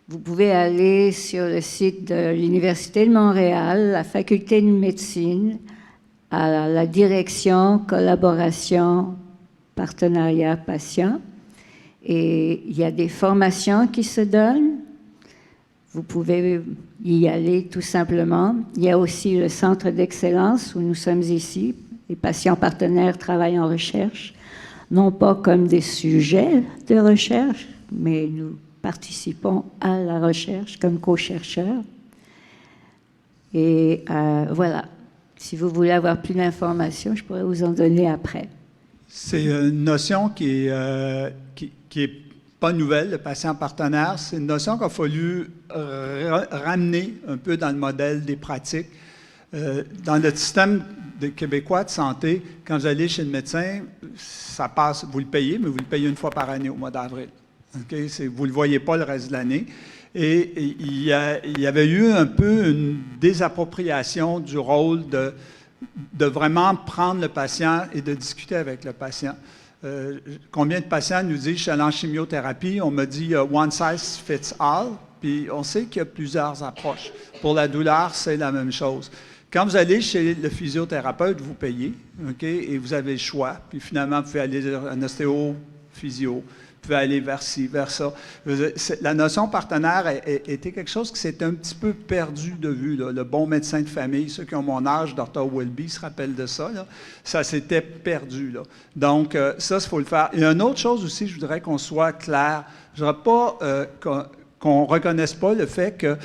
vous pouvez aller sur le site de l'Université de Montréal, la faculté de médecine, à la direction, collaboration, partenariat patient. Et il y a des formations qui se donnent. Vous pouvez y aller tout simplement. Il y a aussi le centre d'excellence où nous sommes ici. Les patients partenaires travaillent en recherche, non pas comme des sujets de recherche, mais nous participons à la recherche comme co-chercheurs. Et voilà. Si vous voulez avoir plus d'informations, je pourrais vous en donner après. C'est une notion qui est pas nouvelle, le patient partenaire. C'est une notion qu'il a fallu ramener un peu dans le modèle des pratiques. Dans notre système québécois de santé, quand vous allez chez le médecin, ça passe, vous le payez, mais vous le payez une fois par année au mois d'avril. Okay? Vous ne le voyez pas le reste de l'année. Et il y avait eu un peu une désappropriation du rôle de vraiment prendre le patient et de discuter avec le patient. Combien de patients nous disent, je suis allé en chimiothérapie, on me dit one size fits all, puis on sait qu'il y a plusieurs approches. Pour la douleur, c'est la même chose. Quand vous allez chez le physiothérapeute, vous payez, OK, et vous avez le choix. Puis finalement, vous pouvez aller à un ostéo-physio, vous pouvez aller vers ci, vers ça. La notion partenaire était quelque chose qui s'est un petit peu perdu de vue. Là. Le bon médecin de famille, ceux qui ont mon âge, Dr. Welby se rappellent de ça, là. Ça s'était perdu. Là. Donc, ça, il faut le faire. Il y a une autre chose aussi, je voudrais qu'on soit clair. Je ne voudrais pas qu'on ne reconnaisse pas le fait que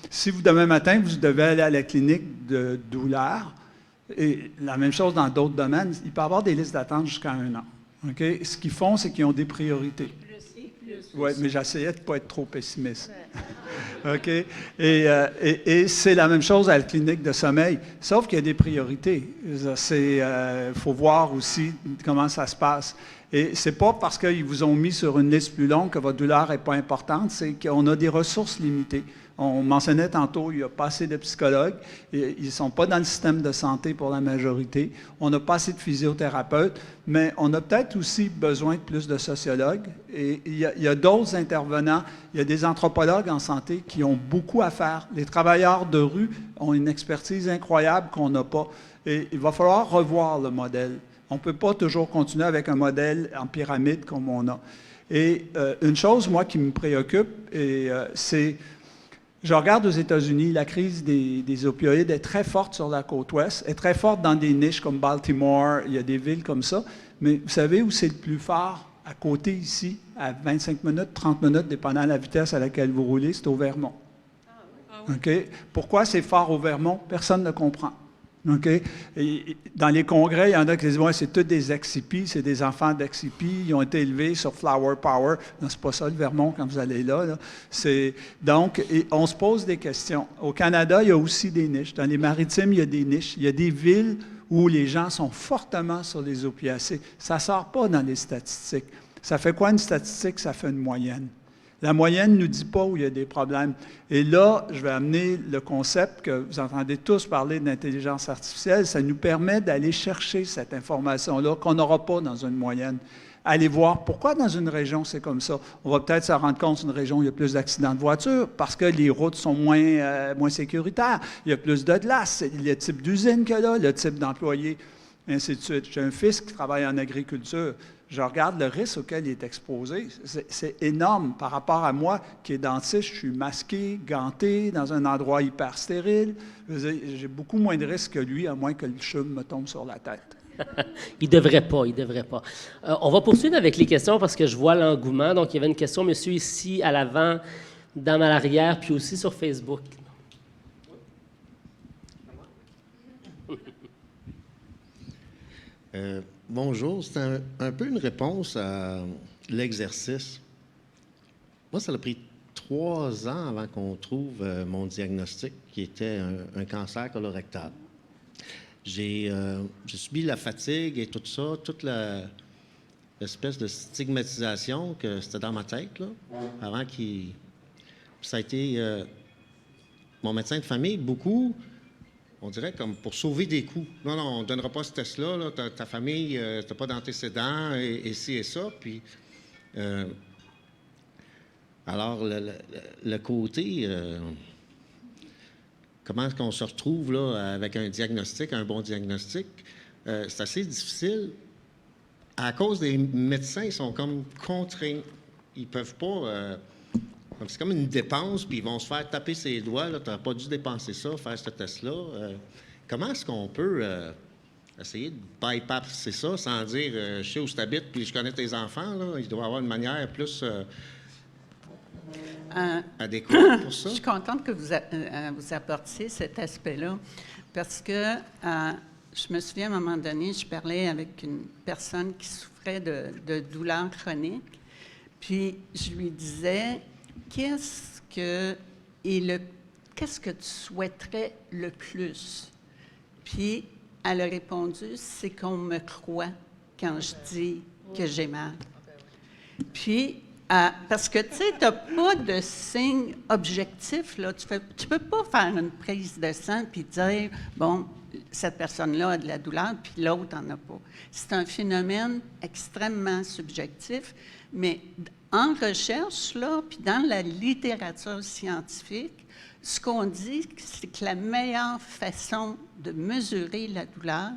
si vous, demain matin, vous devez aller à la clinique de douleur, et la même chose dans d'autres domaines, il peut y avoir des listes d'attente jusqu'à 1 an. Okay? Ce qu'ils font, c'est qu'ils ont des priorités. Oui, mais j'essayais de ne pas être trop pessimiste. OK? Et c'est la même chose à la clinique de sommeil, sauf qu'il y a des priorités. Il faut voir aussi comment ça se passe. Et ce n'est pas parce qu'ils vous ont mis sur une liste plus longue que votre douleur n'est pas importante, c'est qu'on a des ressources limitées. On mentionnait tantôt, il n'y a pas assez de psychologues, ils ne sont pas dans le système de santé pour la majorité, on n'a pas assez de physiothérapeutes, mais on a peut-être aussi besoin de plus de sociologues. Et il y a d'autres intervenants, il y a des anthropologues en santé qui ont beaucoup à faire. Les travailleurs de rue ont une expertise incroyable qu'on n'a pas. Et il va falloir revoir le modèle. On ne peut pas toujours continuer avec un modèle en pyramide comme on a. Et une chose, moi, qui me préoccupe, c'est... Je regarde aux États-Unis, la crise des opioïdes est très forte sur la côte ouest, est très forte dans des niches comme Baltimore, il y a des villes comme ça. Mais vous savez où c'est le plus fort? À côté ici, à 25 minutes, 30 minutes, dépendant de la vitesse à laquelle vous roulez, c'est au Vermont. Okay? Pourquoi c'est fort au Vermont? Personne ne comprend. OK? Et dans les congrès, il y en a qui disent « Ouais, c'est tous des ex-hippies, c'est des enfants d'ex-hippies, ils ont été élevés sur Flower Power. » Non, c'est pas ça le Vermont quand vous allez là. Donc, on se pose des questions. Au Canada, il y a aussi des niches. Dans les maritimes, il y a des niches. Il y a des villes où les gens sont fortement sur les opiacés. Ça ne sort pas dans les statistiques. Ça fait quoi une statistique? Ça fait une moyenne. La moyenne ne nous dit pas où il y a des problèmes. Et là, je vais amener le concept que vous entendez tous parler d'intelligence artificielle. Ça nous permet d'aller chercher cette information-là qu'on n'aura pas dans une moyenne. Aller voir pourquoi dans une région c'est comme ça. On va peut-être se rendre compte qu'une région où il y a plus d'accidents de voiture parce que les routes sont moins sécuritaires. Il y a plus de glace. Le type d'usine qu'il y a là, le type d'employé, ainsi de suite. J'ai un fils qui travaille en agriculture. Je regarde le risque auquel il est exposé. C'est énorme par rapport à moi qui est dentiste. Je suis masqué, ganté, dans un endroit hyper stérile. J'ai beaucoup moins de risques que lui, à moins que le chum me tombe sur la tête. Il ne devrait pas. On va poursuivre avec les questions parce que je vois l'engouement. Donc, il y avait une question, monsieur, ici, à l'avant, dans l'arrière, puis aussi sur Facebook. Bonjour, c'est un peu une réponse à l'exercice. Moi, ça a pris 3 ans avant qu'on trouve mon diagnostic, qui était un cancer colorectal. J'ai subi la fatigue et tout ça, toute l'espèce de stigmatisation que c'était dans ma tête, là, avant qu'il... Ça a été mon médecin de famille, beaucoup... On dirait comme pour sauver des coûts. Non, on ne donnera pas ce test-là. Là, ta famille, tu n'as pas d'antécédents et ci et ça. Puis, alors, le côté, comment est-ce qu'on se retrouve là, avec un diagnostic, un bon diagnostic, c'est assez difficile. À cause des médecins, ils sont comme contraints. Ils ne peuvent pas... c'est comme une dépense, puis ils vont se faire taper ses doigts. Tu n'aurais pas dû dépenser ça, faire ce test-là. Comment est-ce qu'on peut essayer de bypasser ça sans dire je sais où tu habites, puis je connais tes enfants? Là. Il doit y avoir une manière plus adéquate pour ça. Je suis contente que vous apportiez cet aspect-là, parce que je me souviens, à un moment donné, je parlais avec une personne qui souffrait de douleurs chroniques, puis je lui disais... Qu'est-ce que tu souhaiterais le plus? Puis, elle a répondu, c'est qu'on me croit quand je dis que j'ai mal. Puis, parce que, tu sais, tu n'as pas de signe objectif, là. Tu peux pas faire une prise de sang puis dire, bon, cette personne-là a de la douleur, puis l'autre n'en a pas. C'est un phénomène extrêmement subjectif, mais en recherche, là, puis dans la littérature scientifique, ce qu'on dit, c'est que la meilleure façon de mesurer la douleur,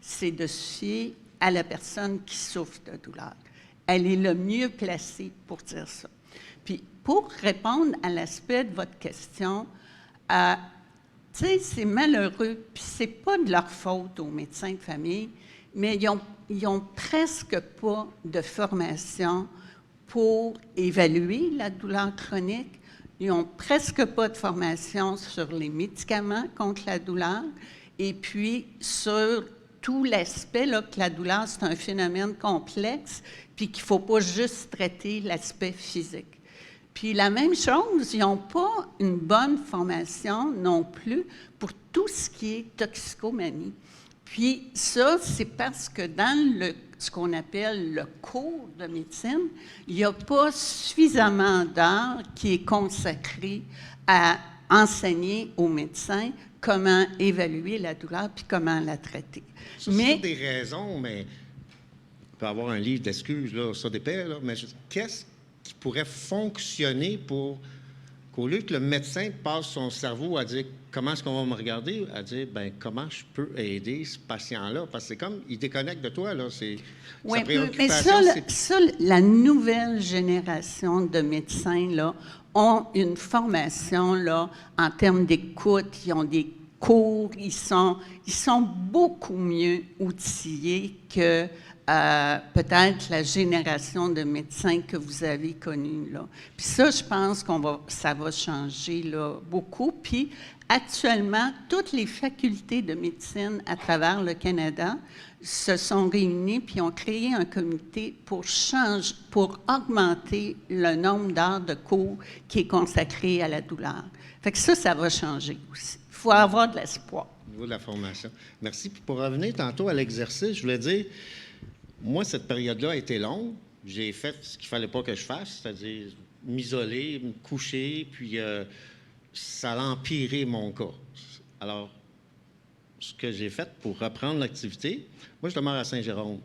c'est de se fier à la personne qui souffre de douleur. Elle est le mieux placée pour dire ça. Puis, pour répondre à l'aspect de votre question, tu sais, c'est malheureux, puis c'est pas de leur faute aux médecins de famille, mais ils ont presque pas de formation pour évaluer la douleur chronique. Ils n'ont presque pas de formation sur les médicaments contre la douleur et puis sur tout l'aspect là, que la douleur, c'est un phénomène complexe puis qu'il ne faut pas juste traiter l'aspect physique. Puis la même chose, ils n'ont pas une bonne formation non plus pour tout ce qui est toxicomanie. Puis ça, c'est parce que dans ce qu'on appelle le cours de médecine, il n'y a pas suffisamment d'heures qui est consacré à enseigner aux médecins comment évaluer la douleur puis comment la traiter. Ça, c'est des raisons, mais il peut y avoir un livre d'excuses, là, ça dépend, là, mais qu'est-ce qui pourrait fonctionner pour qu'au lieu que le médecin passe son cerveau à dire comment est-ce qu'on va me regarder, à dire ben comment je peux aider ce patient-là, parce que c'est comme il déconnecte de toi là, c'est sa préoccupation. Mais ça, la nouvelle génération de médecins là ont une formation là en termes d'écoute, ils ont des cours, ils sont beaucoup mieux outillés que peut-être la génération de médecins que vous avez connue, là. Puis ça, je pense ça va changer, là, beaucoup. Puis actuellement, toutes les facultés de médecine à travers le Canada se sont réunies puis ont créé un comité pour augmenter le nombre d'heures de cours qui est consacré à la douleur. Fait que ça va changer aussi. Il faut avoir de l'espoir. Au niveau de la formation. Merci. Puis pour revenir tantôt à l'exercice, je voulais dire, moi, cette période-là a été longue. J'ai fait ce qu'il ne fallait pas que je fasse, c'est-à-dire m'isoler, me coucher, puis ça a empiré mon cas. Alors, ce que j'ai fait pour reprendre l'activité, moi, je demeure à Saint-Jérôme.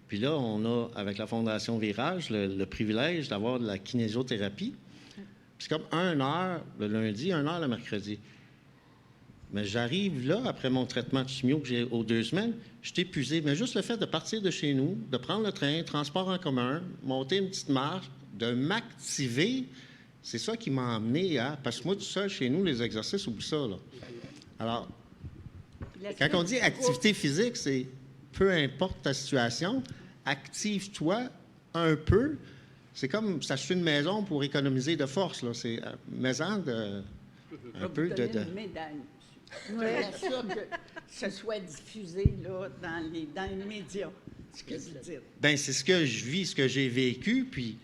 Puis là, on a, avec la Fondation Virage, le privilège d'avoir de la kinésiothérapie. C'est comme 1 heure le lundi, 1 heure le mercredi. Mais j'arrive là, après mon traitement de chimio que j'ai aux 2 semaines, je suis épuisé. Mais juste le fait de partir de chez nous, de prendre le train, transport en commun, monter une petite marche, de m'activer, c'est ça qui m'a amené à... Parce que moi, tout seul, chez nous, les exercices, oublie ça, là. Alors, quand on dit activité physique, c'est peu importe ta situation, active-toi un peu. C'est comme s'acheter une maison pour économiser de force, là. C'est maison de... un peu de... une médaille. Je m'assure que ce soit diffusé là, dans les médias, ce que vous dites. Bien, c'est ce que je vis, ce que j'ai vécu, puis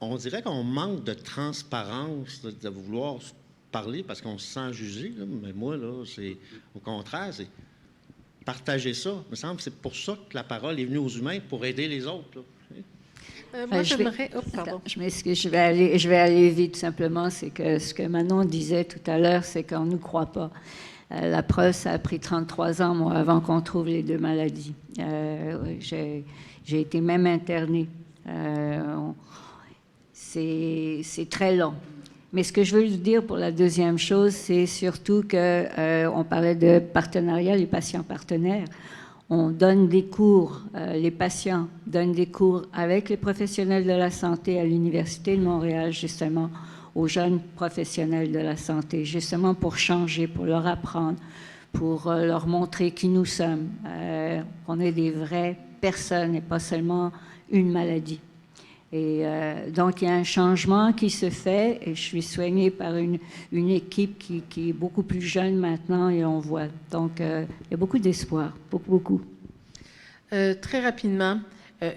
on dirait qu'on manque de transparence, de vouloir parler parce qu'on se sent jugé, là. Mais moi, là, c'est au contraire, c'est partager ça. Il me semble que c'est pour ça que la parole est venue aux humains, pour aider les autres, là. Moi, j'aimerais... Oh, pardon. Je m'excuse, je vais aller vite simplement. C'est que ce que Manon disait tout à l'heure, c'est qu'on ne nous croit pas. La preuve, ça a pris 33 ans, moi, avant qu'on trouve les 2 maladies. J'ai été même internée. C'est très long. Mais ce que je veux dire pour la deuxième chose, c'est surtout qu'on parlait de partenariat, les patients partenaires. On donne des cours, les patients donnent des cours avec les professionnels de la santé à l'Université de Montréal, justement, aux jeunes professionnels de la santé, justement pour changer, pour leur apprendre, pour leur montrer qui nous sommes, qu'on est des vraies personnes et pas seulement une maladie. Et donc, il y a un changement qui se fait et je suis soignée par une équipe qui est beaucoup plus jeune maintenant et on voit. Donc, il y a beaucoup d'espoir, beaucoup. Très rapidement,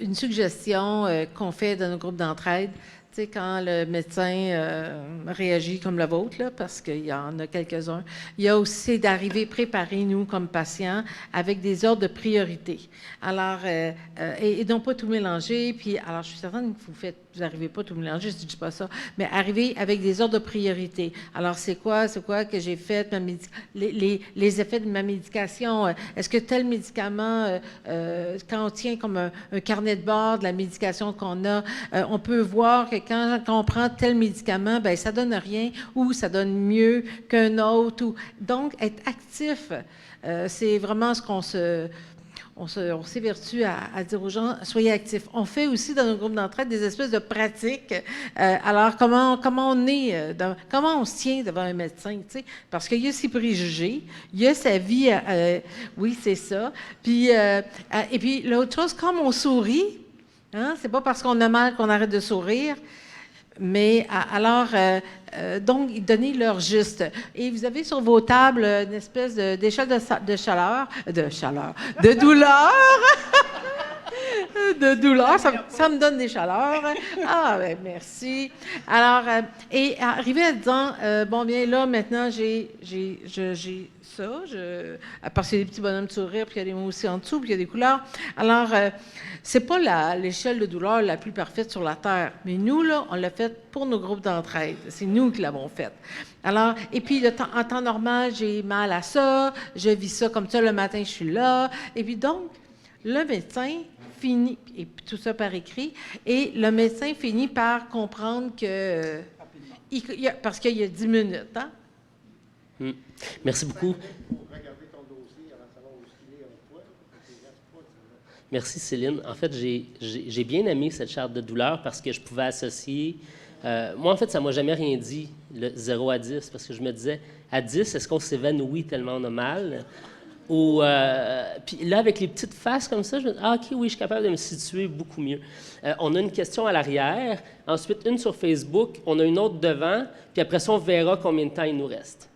une suggestion qu'on fait dans nos groupes d'entraide, tu sais, quand le médecin réagit comme le vôtre, là, parce qu'il y en a quelques-uns, il y a aussi d'arriver préparés, nous, comme patients, avec des ordres de priorité. Alors, et non pas tout mélanger, puis, alors, je suis certaine que vous n'arrivez pas à tout mélanger, je ne dis pas ça, mais arriver avec des ordres de priorité. Alors, c'est quoi que j'ai fait, les effets de ma médication, est-ce que tel médicament, quand on tient comme un carnet de bord de la médication qu'on a, on peut voir que quand on prend tel médicament, bien, ça donne rien ou ça donne mieux qu'un autre. Donc, être actif, c'est vraiment ce qu'on s'évertue à dire aux gens, soyez actifs. On fait aussi dans nos groupes d'entraide des espèces de pratiques. Alors, comment on est, comment on se tient devant un médecin, tu sais, parce qu'il y a ses préjugés, il y a sa vie, oui, c'est ça. Puis, et puis, l'autre chose, comme on sourit, hein, c'est pas parce qu'on a mal qu'on arrête de sourire. Mais alors, donc, donnez-leur juste. Et vous avez sur vos tables une espèce d'échelle de douleur. De douleur, ça me donne des chaleurs. Ah, ben merci. Alors, et arriver à disant, bon, bien là, maintenant, j'ai ça, parce qu'il y a des petits bonhommes de sourire, puis il y a des mots aussi en dessous, puis il y a des couleurs. Alors, c'est pas l'échelle de douleur la plus parfaite sur la Terre, mais nous, là, on l'a faite pour nos groupes d'entraide. C'est nous qui l'avons faite. Alors, et puis, en temps normal, j'ai mal à ça, je vis ça comme ça, le matin, je suis là. Et puis donc, le médecin finit, et tout ça par écrit, et le médecin finit par comprendre que... parce qu'il y a 10 minutes, hein? Merci beaucoup. Merci, Céline. En fait, j'ai bien aimé cette charte de douleur parce que je pouvais associer... moi, en fait, ça ne m'a jamais rien dit, le 0 à 10, parce que je me disais, à 10, est-ce qu'on s'évanouit tellement on a mal? Puis là, avec les petites faces comme ça, je me dis, ah, OK, oui, je suis capable de me situer beaucoup mieux. On a une question à l'arrière, ensuite une sur Facebook, on a une autre devant, puis après ça, on verra combien de temps il nous reste.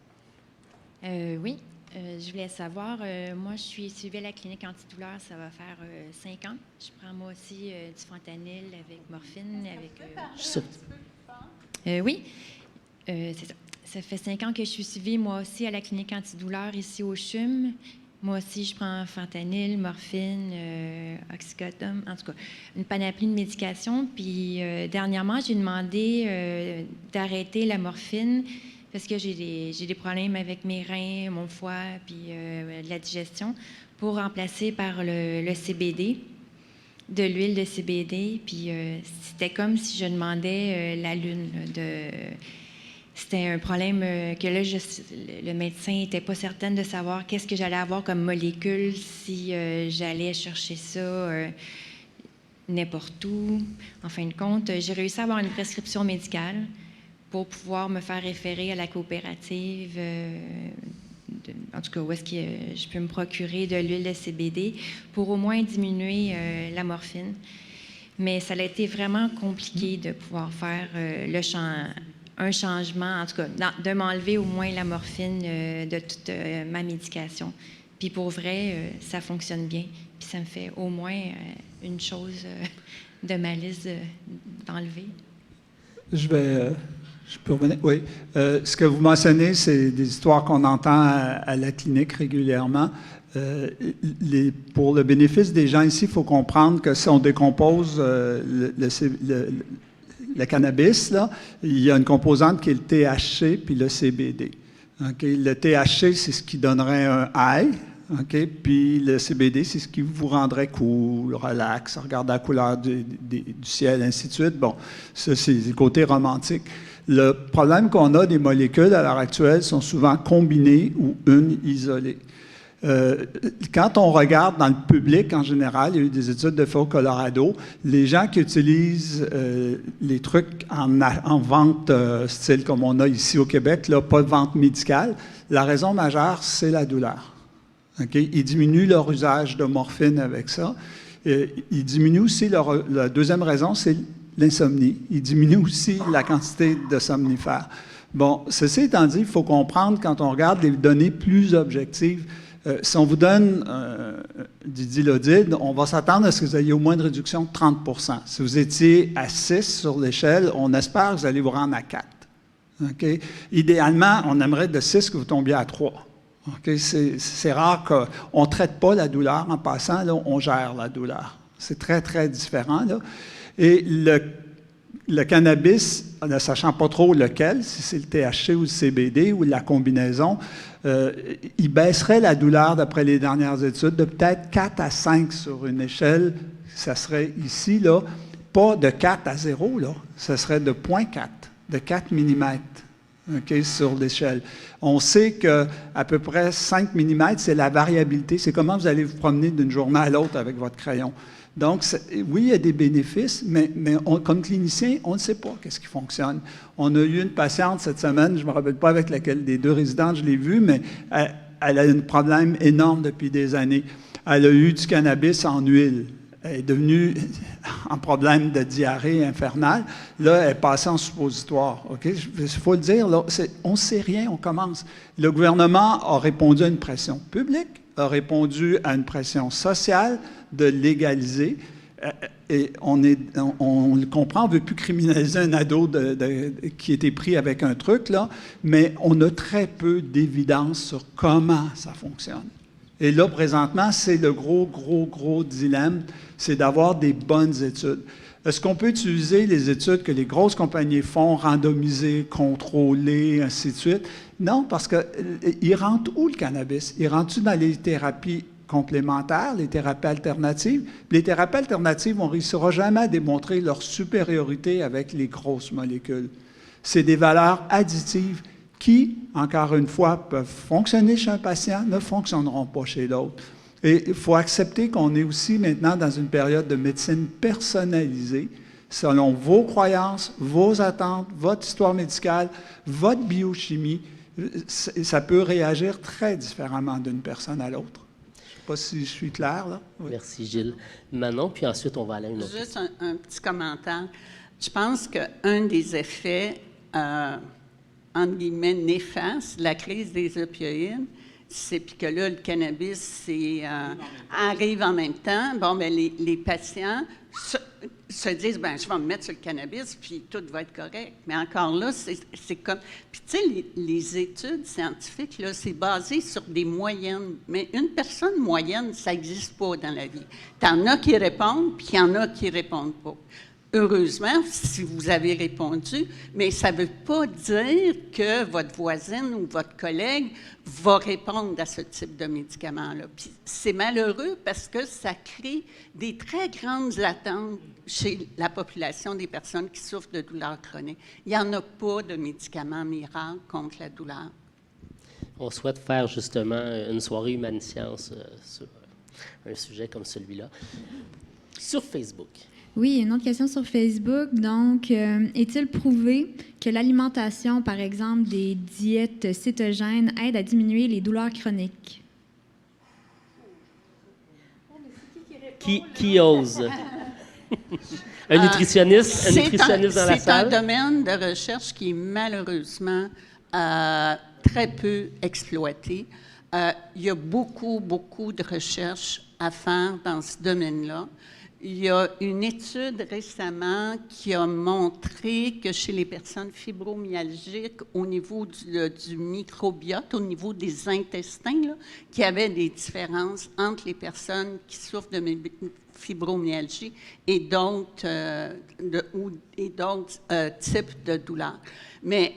Oui, je voulais savoir, moi, je suis suivie à la clinique antidouleur, ça va faire 5 ans. Je prends moi aussi du fentanyl avec morphine, oui, c'est ça. Ça fait 5 ans que je suis suivie, moi aussi, à la clinique antidouleur ici au CHUM. Moi aussi, je prends fentanyl, morphine, oxycodone, en tout cas, une panoplie de médications. Puis, dernièrement, j'ai demandé d'arrêter la morphine parce que j'ai des problèmes avec mes reins, mon foie, puis la digestion, pour remplacer par le CBD, de l'huile de CBD. Puis, c'était comme si je demandais la lune C'était un problème que là, le médecin n'était pas certaine de savoir qu'est-ce que j'allais avoir comme molécule, si j'allais chercher ça n'importe où. En fin de compte, j'ai réussi à avoir une prescription médicale pour pouvoir me faire référer à la coopérative, en tout cas, où est-ce que je peux me procurer de l'huile de CBD pour au moins diminuer la morphine. Mais ça a été vraiment compliqué de pouvoir faire un changement, en tout cas, de m'enlever au moins la morphine de toute ma médication. Puis pour vrai, ça fonctionne bien. Puis ça me fait au moins une chose de ma liste d'enlever. Je peux revenir? Oui. Ce que vous mentionnez, c'est des histoires qu'on entend à la clinique régulièrement. Pour le bénéfice des gens ici, il faut comprendre que si on décompose le cannabis, là, il y a une composante qui est le THC puis le CBD. Okay? Le THC, c'est ce qui donnerait un high, okay? Puis le CBD, c'est ce qui vous rendrait cool, relax, regarder la couleur du ciel, ainsi de suite. Bon, ça, c'est le côté romantique. Le problème qu'on a des molécules à l'heure actuelle sont souvent combinées ou une isolée. Quand on regarde dans le public en général, il y a eu des études de fait au Colorado, les gens qui utilisent les trucs en vente style comme on a ici au Québec, là, pas de vente médicale, la raison majeure, c'est la douleur. Okay? Ils diminuent leur usage de morphine avec ça. Ils diminuent aussi la deuxième raison, c'est l'insomnie. Ils diminuent aussi la quantité de somnifères. Bon, ceci étant dit, il faut comprendre quand on regarde les données plus objectives. Si on vous donne du dilodide, on va s'attendre à ce que vous ayez au moins une réduction de 30 %. Si vous étiez à 6 sur l'échelle, on espère que vous allez vous rendre à 4. Okay? Idéalement, on aimerait de 6 que vous tombiez à 3. Okay? C'est rare qu'on ne traite pas la douleur en passant, là, on gère la douleur. C'est très, très différent. Là. Et le cannabis, ne sachant pas trop lequel, si c'est le THC ou le CBD ou la combinaison, il baisserait la douleur, d'après les dernières études, de peut-être 4 à 5 sur une échelle. Ça serait ici, là, pas de 4 à 0, là, ça serait de 0,4, de 4 mm. Okay, sur l'échelle. On sait qu'à peu près 5 mm, c'est la variabilité. C'est comment vous allez vous promener d'une journée à l'autre avec votre crayon. Donc, oui, il y a des bénéfices, mais comme clinicien, on ne sait pas qu'est-ce qui fonctionne. On a eu une patiente cette semaine, je ne me rappelle pas avec laquelle des deux résidentes je l'ai vue, mais elle a un problème énorme depuis des années. Elle a eu du cannabis en huile. Elle est devenue en problème de diarrhée infernale. Là, elle est passée en suppositoire. Okay? Il faut le dire, là, on ne sait rien, on commence. Le gouvernement a répondu à une pression publique, a répondu à une pression sociale de légaliser. Et on le comprend, on ne veut plus criminaliser un ado qui a été pris avec un truc, là, mais on a très peu d'évidence sur comment ça fonctionne. Et là, présentement, c'est le gros dilemme, c'est d'avoir des bonnes études. Est-ce qu'on peut utiliser les études que les grosses compagnies font, randomisées, contrôlées, ainsi de suite? Non, parce qu'il rentre où le cannabis? Il rentre-tu dans les thérapies complémentaires, les thérapies alternatives? Les thérapies alternatives, on ne réussira jamais à démontrer leur supériorité avec les grosses molécules. C'est des valeurs additives qui, encore une fois, peuvent fonctionner chez un patient, ne fonctionneront pas chez l'autre. Et il faut accepter qu'on est aussi maintenant dans une période de médecine personnalisée, selon vos croyances, vos attentes, votre histoire médicale, votre biochimie. Ça peut réagir très différemment d'une personne à l'autre. Je ne sais pas si je suis clair, là. Oui. Merci, Gilles. Manon, puis ensuite, on va aller à une autre. Juste un petit commentaire. Je pense qu'un des effets, entre guillemets, néfastes de la crise des opioïdes, c'est puis que là, le cannabis arrive en même temps. Bon, bien, les patients se disent, bien, je vais me mettre sur le cannabis, puis tout va être correct. Mais encore là, c'est comme... Puis, tu sais, les études scientifiques, là, c'est basé sur des moyennes. Mais une personne moyenne, ça n'existe pas dans la vie. T'en as qui répondent, puis il y en a qui répondent pas. Heureusement, si vous avez répondu, mais ça ne veut pas dire que votre voisine ou votre collègue va répondre à ce type de médicament-là. Puis c'est malheureux parce que ça crée des très grandes attentes chez la population des personnes qui souffrent de douleurs chroniques. Il n'y en a pas de médicaments miracles contre la douleur. On souhaite faire justement une soirée humaniscience sur un sujet comme celui-là. Sur Facebook. Oui, une autre question sur Facebook. Donc, est-il prouvé que l'alimentation, par exemple, des diètes cétogènes, aide à diminuer les douleurs chroniques? Qui ose? Un nutritionniste dans la salle? C'est un domaine de recherche qui est malheureusement très peu exploité. Il y a beaucoup de recherches à faire dans ce domaine-là. Il y a une étude récemment qui a montré que chez les personnes fibromyalgiques, au niveau du microbiote, au niveau des intestins, là, qu'il y avait des différences entre les personnes qui souffrent de fibromyalgie et d'autres types de douleurs. Mais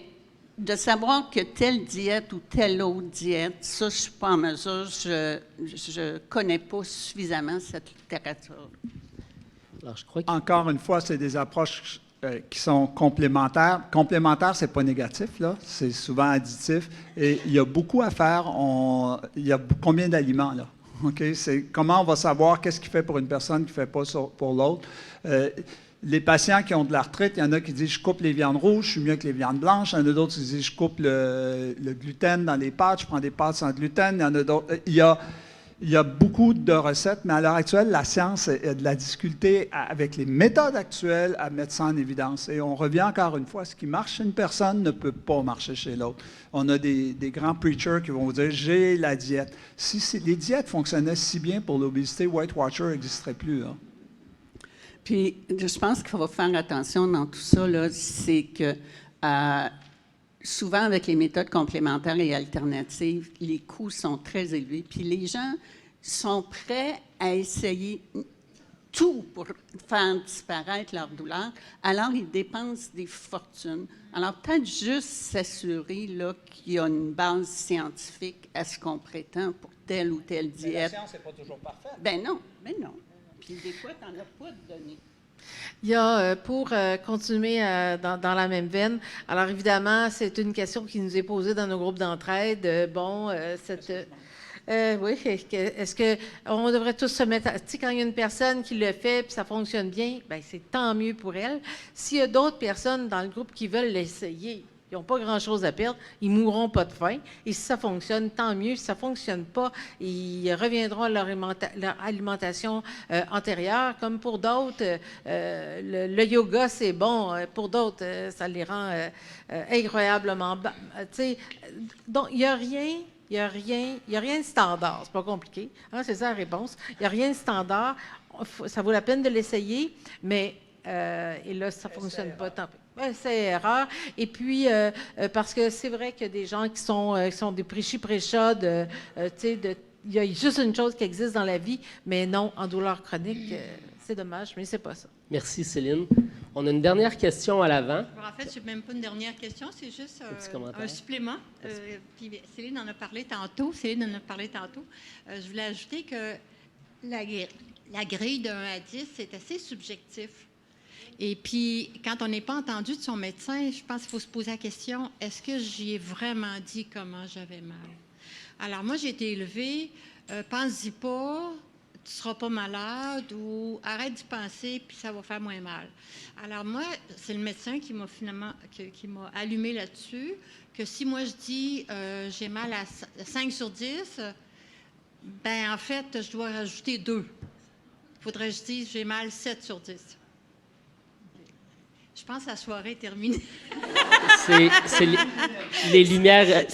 de savoir que telle diète ou telle autre diète, ça, je ne suis pas en mesure, je ne connais pas suffisamment cette littérature. Alors, je crois Encore une fois, c'est des approches qui sont complémentaires. Complémentaires, ce n'est pas négatif, là. C'est souvent additif. Et il y a beaucoup à faire. Il y a combien d'aliments, là? OK? C'est comment on va savoir qu'est-ce qui fait pour une personne qui ne fait pas pour l'autre. Les patients qui ont de l'arthrite, il y en a qui disent « je coupe les viandes rouges, je suis mieux que les viandes blanches ». Il y en a d'autres qui disent « je coupe le gluten dans les pâtes, je prends des pâtes sans gluten ». Il y en a d'autres... Il y a beaucoup de recettes, mais à l'heure actuelle, la science a de la difficulté avec les méthodes actuelles à mettre ça en évidence. Et on revient encore une fois, ce qui marche chez une personne ne peut pas marcher chez l'autre. On a des grands preachers qui vont vous dire « j'ai la diète ». Si les diètes fonctionnaient si bien pour l'obésité, Weight Watcher n'existerait plus, là. Puis, je pense qu'il faut faire attention dans tout ça, là, c'est que souvent, avec les méthodes complémentaires et alternatives, les coûts sont très élevés. Puis les gens sont prêts à essayer tout pour faire disparaître leur douleur, alors ils dépensent des fortunes. Alors, peut-être juste s'assurer là, qu'il y a une base scientifique à ce qu'on prétend pour telle ou telle diète. Mais la science n'est pas toujours parfaite. Ben non. Puis des fois, tu n'en as pas de données. Il y a, pour continuer dans la même veine, alors évidemment, c'est une question qui nous est posée dans nos groupes d'entraide. Oui, est-ce qu'on devrait tous se mettre... Tu sais, quand il y a une personne qui le fait et ça fonctionne bien, bien, c'est tant mieux pour elle. S'il y a d'autres personnes dans le groupe qui veulent l'essayer, ils n'ont pas grand-chose à perdre, ils ne mourront pas de faim. Et si ça fonctionne, tant mieux. Si ça ne fonctionne pas, ils reviendront à leur alimentation antérieure. Comme pour d'autres, le yoga, c'est bon. Pour d'autres, ça les rend incroyablement... Tu sais, donc, il n'y a rien... Il n'y a rien de standard. C'est pas compliqué. Hein, c'est ça la réponse. Il n'y a rien de standard. Ça vaut la peine de l'essayer, mais et là, ça ne fonctionne pas tant pis. C'est erreur. Et puis, parce que c'est vrai qu'il y a des gens qui sont des prêchis-prêchats il y a juste une chose qui existe dans la vie, mais non, en douleur chronique, c'est dommage, mais c'est pas ça. Merci, Céline. On a une dernière question à l'avant. En fait, ce n'est même pas une dernière question, c'est juste un supplément. Puis Céline en a parlé tantôt. Je voulais ajouter que la grille de 1 à 10, c'est assez subjectif. Et puis, quand on n'est pas entendu de son médecin, je pense qu'il faut se poser la question, est-ce que j'y ai vraiment dit comment j'avais mal? Alors, moi, j'ai été élevée, pense-y pas, tu ne seras pas malade ou arrête d'y penser, puis ça va faire moins mal. Alors moi, c'est le médecin qui m'a finalement qui m'a allumé là-dessus, que si moi je dis j'ai mal à 5 sur 10, ben en fait, je dois rajouter 2. Il faudrait que je dise j'ai mal 7 sur 10. Je pense que la soirée est terminée. C'est les lumières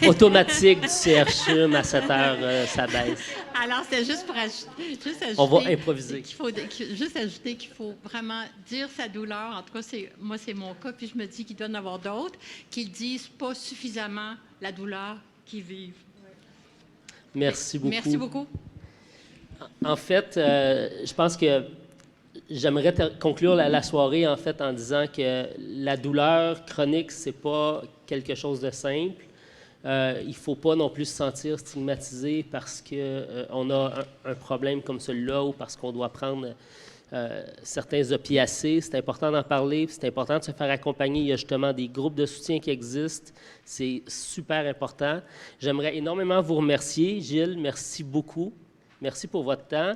automatiques du CRCHUM à 7 heures, ça baisse. Alors, c'est juste pour ajouter. On va improviser. Juste ajouter qu'il faut vraiment dire sa douleur. En tout cas, moi, c'est mon cas. Puis je me dis qu'il doit y en avoir d'autres qui ne disent pas suffisamment la douleur qu'ils vivent. Merci beaucoup. Merci beaucoup. En fait, je pense que j'aimerais conclure la soirée en fait en disant que la douleur chronique, c'est pas quelque chose de simple. Il ne faut pas non plus se sentir stigmatisé parce qu'on a un problème comme celui-là ou parce qu'on doit prendre certains opiacés. C'est important d'en parler, c'est important de se faire accompagner. Il y a justement des groupes de soutien qui existent. C'est super important. J'aimerais énormément vous remercier. Gilles, merci beaucoup. Merci pour votre temps.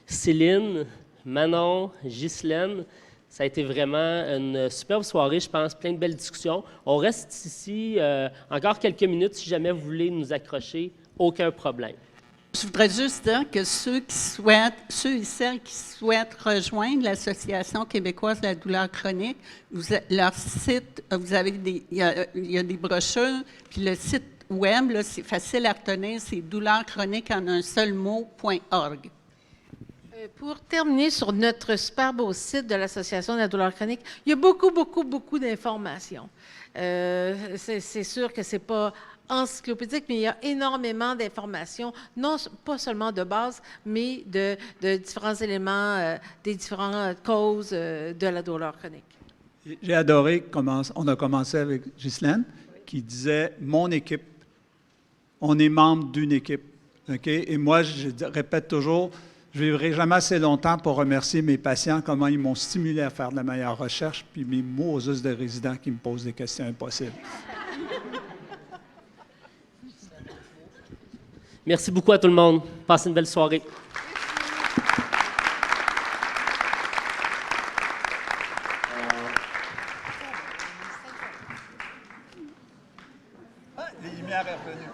Céline, Manon, Ghislaine, ça a été vraiment une superbe soirée, je pense, plein de belles discussions. On reste ici encore quelques minutes si jamais vous voulez nous accrocher, aucun problème. Je voudrais juste dire que ceux et celles qui souhaitent rejoindre l'Association québécoise de la douleur chronique, leur site, il y a des brochures, puis le site web, là, c'est facile à retenir, c'est douleurchronique.org. Pour terminer sur notre super beau site de l'Association de la douleur chronique, il y a beaucoup d'informations. C'est sûr que ce n'est pas encyclopédique, mais il y a énormément d'informations, pas seulement de base, mais de différents éléments, des différentes causes de la douleur chronique. J'ai adoré comment on a commencé avec Ghislaine, qui disait « Mon équipe, on est membre d'une équipe. Okay? » Et moi, je répète toujours, je ne vivrai jamais assez longtemps pour remercier mes patients, comment ils m'ont stimulé à faire de la meilleure recherche, puis mes Moses de résidents qui me posent des questions impossibles. Merci beaucoup à tout le monde. Passez une belle soirée. Les lumières sont revenues.